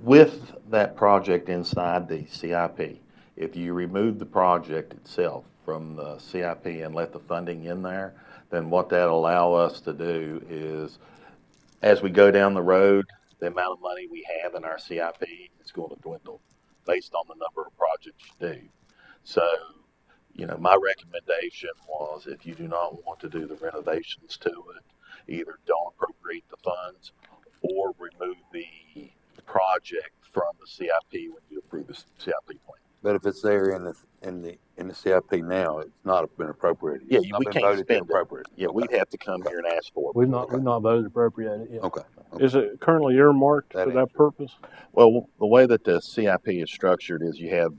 With that project inside the CIP, if you remove the project itself from the CIP and let the funding in there, then what that allow us to do is, as we go down the road, the amount of money we have in our CIP is going to dwindle based on the number of projects you do. So, my recommendation was, if you do not want to do the renovations to it, either don't appropriate the funds or remove the project from the CIP when you approve the CIP plan. But if it's there in the CIP now, it's not been appropriated. Yeah, It's not we been can't voted to spend it. appropriate. Yeah, we'd have to come here and ask for it. We've not voted to appropriate it yet. Okay. Is it currently earmarked for that purpose? Well, the way that the CIP is structured is you have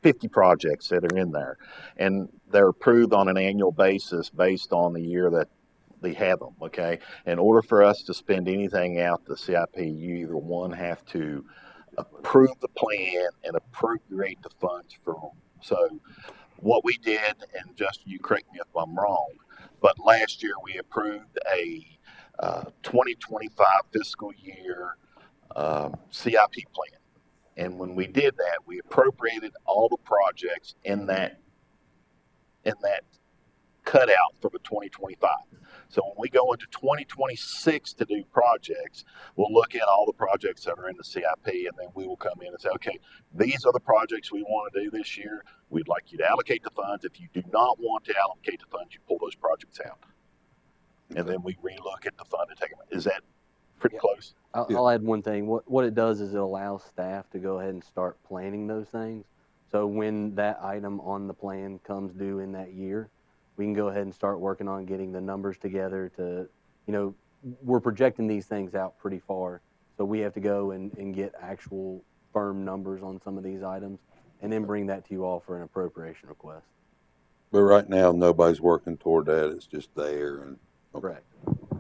50 projects that are in there, and they're approved on an annual basis based on the year that they have them, okay? In order for us to spend anything out the CIP, you either one have to approve the plan and appropriate the funds for them. So what we did, and Justin, you correct me if I'm wrong, but last year we approved a 2025 fiscal year CIP plan. And when we did that, we appropriated all the projects in that cutout for the 2025. So when we go into 2026 to do projects, we'll look at all the projects that are in the CIP, and then we will come in and say, okay, these are the projects we want to do this year. We'd like you to allocate the funds. If you do not want to allocate the funds, you pull those projects out. And then we relook at the fund and take them. Is that pretty close? I'll add one thing. What it does is it allows staff to go ahead and start planning those things. So when that item on the plan comes due in that year, we can go ahead and start working on getting the numbers together to, we're projecting these things out pretty far. So we have to go and get actual firm numbers on some of these items and then bring that to you all for an appropriation request. But right now, nobody's working toward that. It's just there and Correct.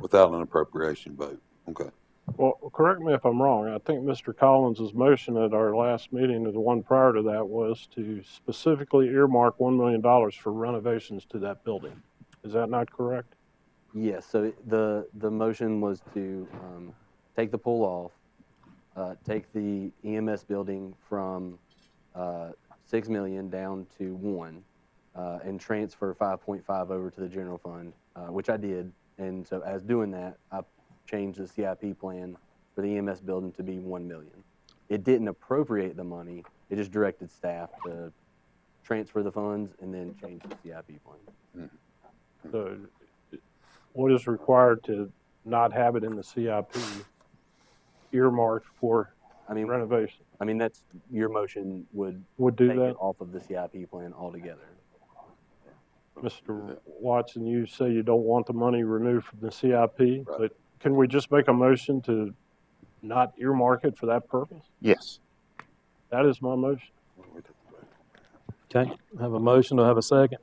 Without an appropriation vote. Okay. Well, correct me if I'm wrong. I think Mr. Collins's motion at our last meeting, or the one prior to that, was to specifically earmark $1 million for renovations to that building. Is that not correct? Yes. So the motion was to take the pull off, take the EMS building from $6 million down to $1 million, and transfer 5.5 over to the general fund, which I did. And so as doing that, I changed the CIP plan for the EMS building to be $1 million. It didn't appropriate the money. It just directed staff to transfer the funds and then change the CIP plan. So what is required to not have it in the CIP earmarked for renovation? I mean, that's your motion would do take that? it off of the CIP plan altogether. Mr. Watson, you say you don't want the money removed from the CIP, but can we just make a motion to not earmark it for that purpose? Yes. That is my motion. Okay, have a motion to have a second.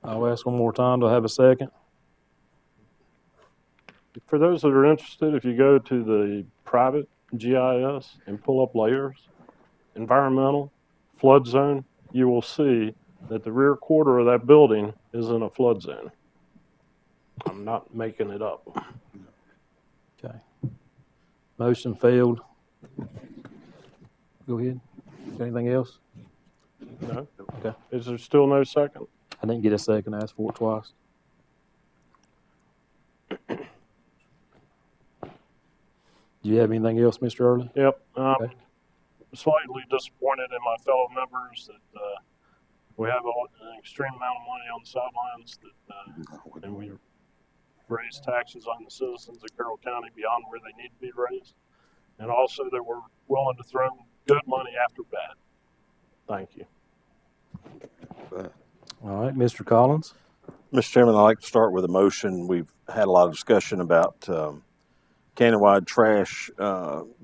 I'll ask one more time to have a second. For those that are interested, if you go to the private GIS and pull up layers, environmental, flood zone, you will see that the rear quarter of that building is in a flood zone. I'm not making it up. Okay. Motion failed. Go ahead. Anything else? No? Okay. Is there still no second? I didn't get a second. I asked for it twice. Do you have anything else, Mr. Early? Yep. Okay. Slightly disappointed in my fellow members that we have an extreme amount of money on the sidelines and we raise taxes on the citizens of Carroll County beyond where they need to be raised. And also that we're willing to throw good money after bad. Thank you. All right, Mr. Collins. Mr. Chairman, I'd like to start with a motion. We've had a lot of discussion about countywide trash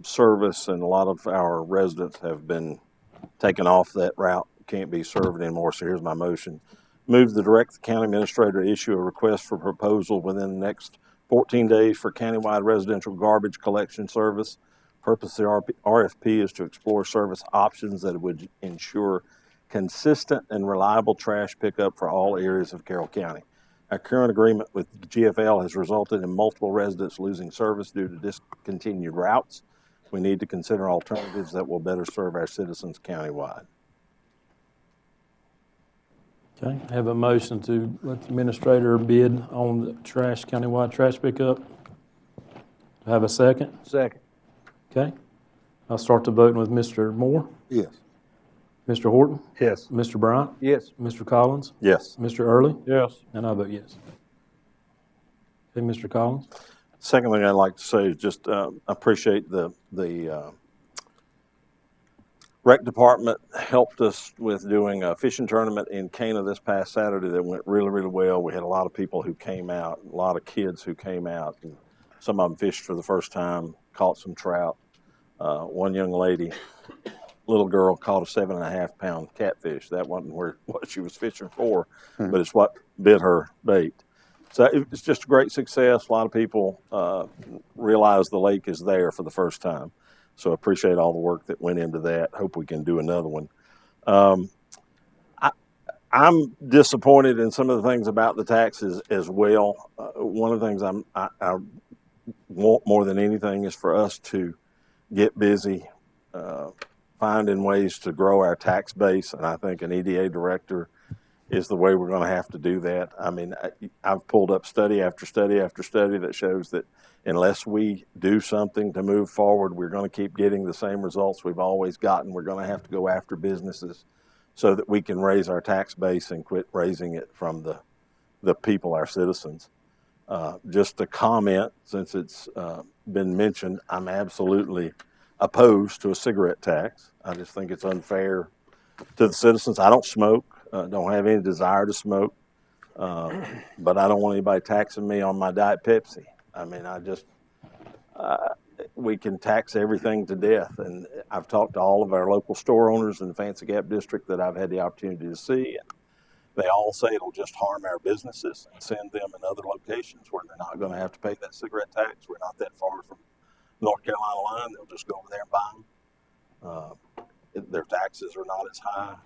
service, and a lot of our residents have been taken off that route, can't be served anymore. So here's my motion. Move to direct the county administrator to issue a request for proposal within the next 14 days for countywide residential garbage collection service. Purpose of the RFP is to explore service options that would ensure consistent and reliable trash pickup for all areas of Carroll County. Our current agreement with GFL has resulted in multiple residents losing service due to discontinued routes. We need to consider alternatives that will better serve our citizens countywide. Okay, I have a motion to let the administrator bid on the trash, countywide trash pickup. Do I have a second? Second. Okay, I'll start the voting with Mr. Moore. Yes. Mr. Horton? Yes. Mr. Bryant? Yes. Mr. Collins? Yes. Mr. Early? Yes. And I vote yes. Okay, Mr. Collins? Second thing I'd like to say is just appreciate the rec department helped us with doing a fishing tournament in Cana this past Saturday that went really, really well. We had a lot of people who came out, a lot of kids who came out, and some of them fished for the first time, caught some trout. One young lady, little girl, caught a 7.5 pound catfish. That wasn't what she was fishing for, but it's what bit her bait. So it's just a great success. A lot of people realize the lake is there for the first time. So I appreciate all the work that went into that. Hope we can do another one. I'm disappointed in some of the things about the taxes as well. One of the things I want more than anything is for us to get busy finding ways to grow our tax base, and I think an EDA director is the way we're going to have to do that. I mean, I've pulled up study after study after study that shows that unless we do something to move forward, we're going to keep getting the same results we've always gotten. We're going to have to go after businesses so that we can raise our tax base and quit raising it from the people, our citizens. Just a comment, since it's been mentioned, I'm absolutely opposed to a cigarette tax. I just think it's unfair to the citizens. I don't smoke, don't have any desire to smoke, but I don't want anybody taxing me on my Diet Pepsi. I mean, we can tax everything to death, and I've talked to all of our local store owners in the Fancy Gap District that I've had the opportunity to see, and they all say it'll just harm our businesses and send them in other locations where they're not going to have to pay that cigarette tax. We're not that far from North Carolina line. They'll just go over there and buy them. Their taxes are not as high.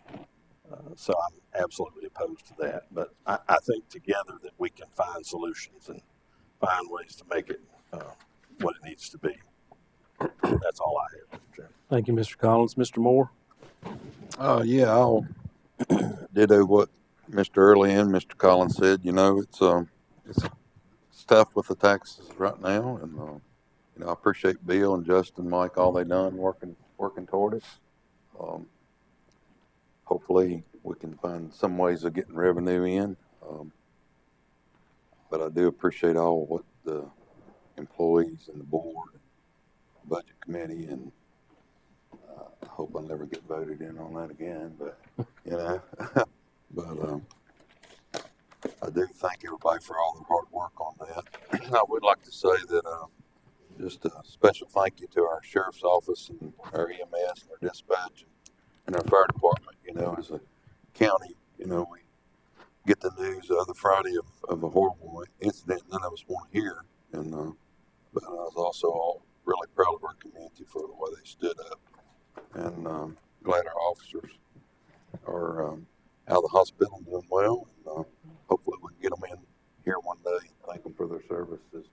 So I'm absolutely opposed to that. But I think together that we can find solutions and find ways to make it what it needs to be. That's all I have, Mr. Chairman. Thank you, Mr. Collins. Mr. Moore? Yeah, I'll ditto what Mr. Early and Mr. Collins said. You know, it's tough with the taxes right now, and you know, I appreciate Bill and Justin, Mike, all they done working toward it. Hopefully, we can find some ways of getting revenue in. But I do appreciate all what the employees and the board, and budget committee, and I hope I never get voted in on that again. But you know, but I do thank everybody for all their hard work on that. I would like to say that just a special thank you to our sheriff's office and our EMS and our dispatch and our fire department. You know, as a county, you know, we get the news the other Friday of a horrible incident none of us want to hear. And but I was also really proud of our community for the way they stood up, and glad our officers are out of the hospital and doing well. And hopefully we can get them in here one day, thank them for their services.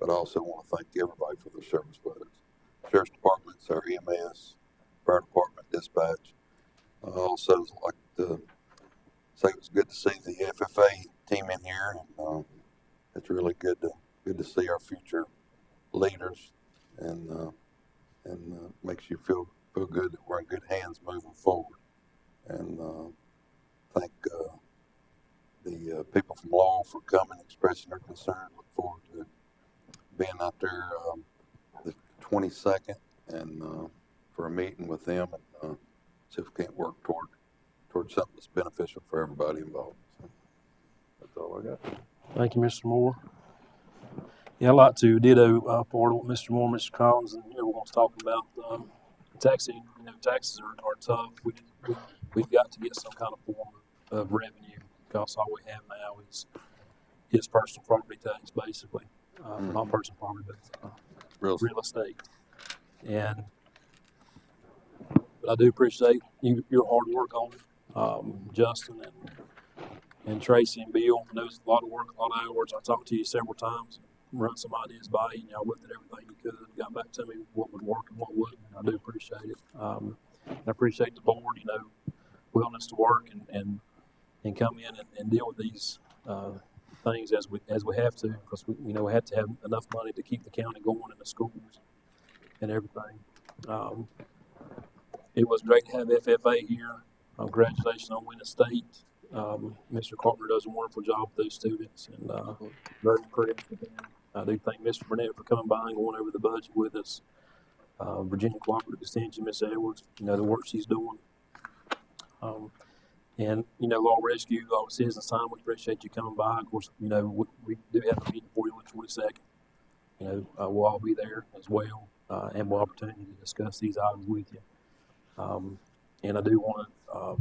But I also want to thank everybody for their service, whether it's sheriff's departments, our EMS, fire department, dispatch. I also like to say it was good to see the FFA team in here, and it's really good to see our future leaders, and makes you feel good that we're in good hands moving forward. And thank the people from Lowell for coming, expressing their concern. Look forward to being out there the 22nd and for a meeting with them, and see if we can't work toward something that's beneficial for everybody involved. So that's all I got. Thank you, Mr. Moore. Yeah, I'd like to ditto part of what Mr. Moore, Mr. Collins, and everyone's talking about. Taxing, taxes are tough. We've got to get some kind of form of revenue, because all we have now is personal property tax, basically. Not personal property, but real estate. And I do appreciate your hard work on it, Justin and Tracy and Bill. I know it's a lot of work, a lot of hours. I talked to you several times, run some ideas by you, and y'all looked at everything you could, got back to me what would work and what wouldn't. I do appreciate it. And I appreciate the board, willingness to work and come in and deal with these things as we have to, because we have to have enough money to keep the county going in the schools and everything. It was great to have FFA here. Congratulations on winning state. Mr. Carpenter does a wonderful job with those students, and very impressed with him. I do thank Mr. Burnett for coming by and going over the budget with us. Virginia Cooperative Extension, Miss Edwards, the work she's doing. And Law Rescue, Citizens Time, we appreciate you coming by. Of course, we do have a meeting for you on the 22nd. We'll all be there as well, and we'll have opportunity to discuss these items with you. And I do want to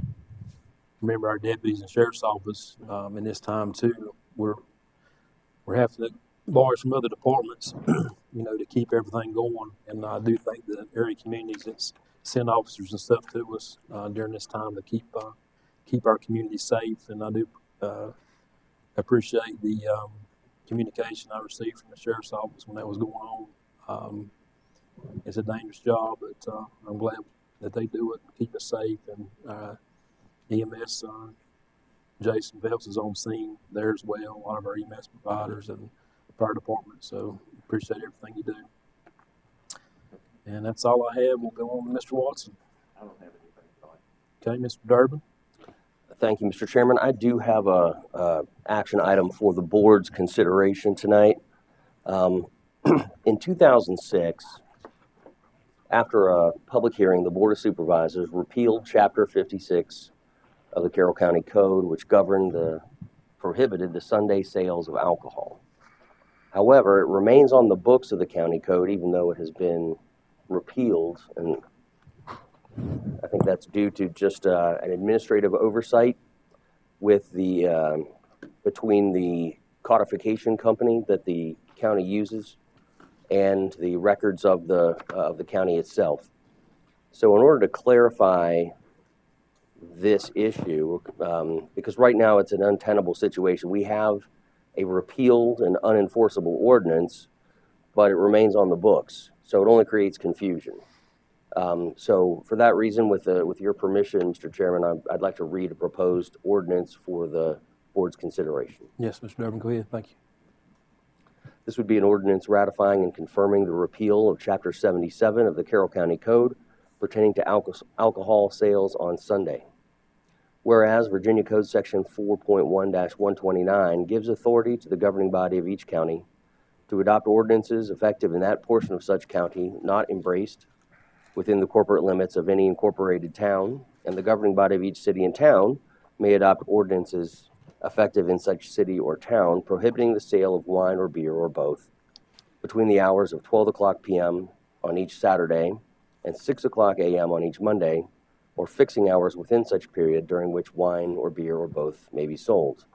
remember our deputies and sheriff's office in this time too. We're having to borrow from other departments, to keep everything going. And I do think the area communities that send officers and stuff to us during this time to keep our community safe. And I do appreciate the communication I received from the sheriff's office when that was going on. It's a dangerous job, but I'm glad that they do it and keep us safe. And EMS, Jason Phelps is on scene there as well, a lot of our EMS providers and the fire department. So appreciate everything you do. And that's all I have. We'll go on to Mr. Watson. I don't have anything. Okay, Mr. Durbin. Thank you, Mr. Chairman. I do have a action item for the board's consideration tonight. In 2006, after a public hearing, the Board of Supervisors repealed Chapter 56 of the Carroll County Code, which prohibited the Sunday sales of alcohol. However, it remains on the books of the county code, even though it has been repealed, and I think that's due to just an administrative oversight with between the codification company that the county uses and the records of the county itself. So in order to clarify this issue, because right now it's an untenable situation, we have a repealed and unenforceable ordinance, but it remains on the books, so it only creates confusion. So for that reason, with your permission, Mr. Chairman, I'd like to read a proposed ordinance for the board's consideration. Yes, Mr. Durbin, go ahead. Thank you. This would be an ordinance ratifying and confirming the repeal of Chapter 77 of the Carroll County Code pertaining to alcohol sales on Sunday. Whereas Virginia Code Section 4.1-129 gives authority to the governing body of each county to adopt ordinances effective in that portion of such county not embraced within the corporate limits of any incorporated town, and the governing body of each city and town may adopt ordinances effective in such city or town prohibiting the sale of wine or beer or both between the hours of 12 o'clock p.m. on each Saturday and 6 o'clock a.m. on each Monday, or fixing hours within such period during which wine or beer or both may be sold.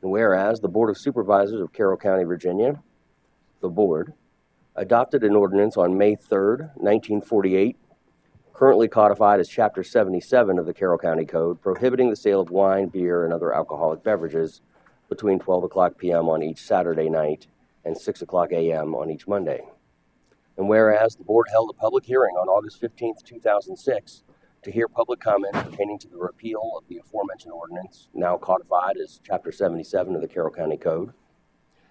And whereas the Board of Supervisors of Carroll County, Virginia, the board, adopted an ordinance on May 3rd, 1948, currently codified as Chapter 77 of the Carroll County Code, prohibiting the sale of wine, beer, and other alcoholic beverages between 12 o'clock p.m. on each Saturday night and 6 o'clock a.m. on each Monday. And whereas the board held a public hearing on August 15th, 2006, to hear public comment pertaining to the repeal of the aforementioned ordinance, now codified as Chapter 77 of the Carroll County Code.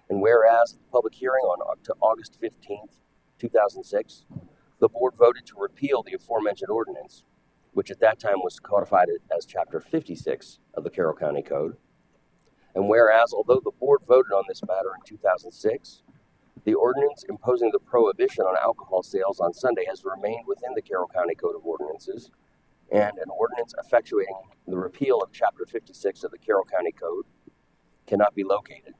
And whereas at the public hearing on August 15th, 2006, the board voted to repeal the aforementioned ordinance, which at that time was codified as Chapter 56 of the Carroll County Code. And whereas, although the board voted on this matter in 2006, the ordinance imposing the prohibition on alcohol sales on Sunday has remained within the Carroll County Code of Ordinances, and an ordinance effectuating the repeal of Chapter 56 of the Carroll County Code cannot be located.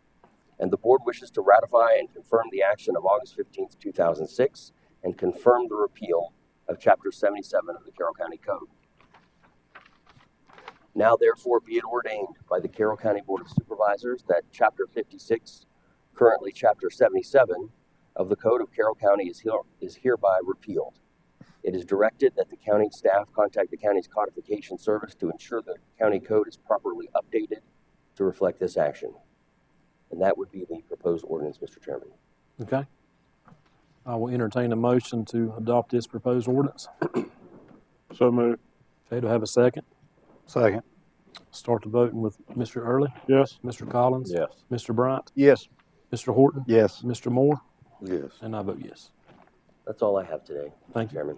And the board wishes to ratify and confirm the action of August 15th, 2006, and confirm the repeal of Chapter 77 of the Carroll County Code. Now therefore be it ordained by the Carroll County Board of Supervisors that Chapter 56, currently Chapter 77 of the Code of Carroll County is hereby repealed. It is directed that the county staff contact the county's codification service to ensure the county code is properly updated to reflect this action. And that would be the proposed ordinance, Mr. Chairman. Okay. I will entertain a motion to adopt this proposed ordinance. So moved. Okay, do I have a second? Second. Start the voting with Mr. Early. Yes. Mr. Collins. Yes. Mr. Bryant. Yes. Mr. Horton. Yes. Mr. Moore. Yes. And I vote yes. That's all I have today, Thank Mr. you. Chairman.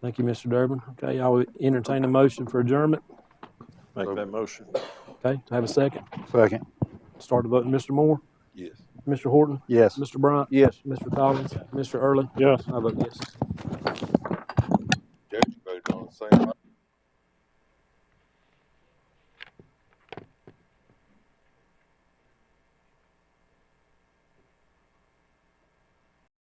Thank you, Mr. Durbin. Okay, I will entertain a motion for adjournment. Make that motion. Okay, do I have a second? Second. Start the voting, Mr. Moore. Yes. Mr. Horton. Yes. Mr. Bryant. Yes. Mr. Collins. Mr. Early. Yes. I vote yes. Judge voted on the same.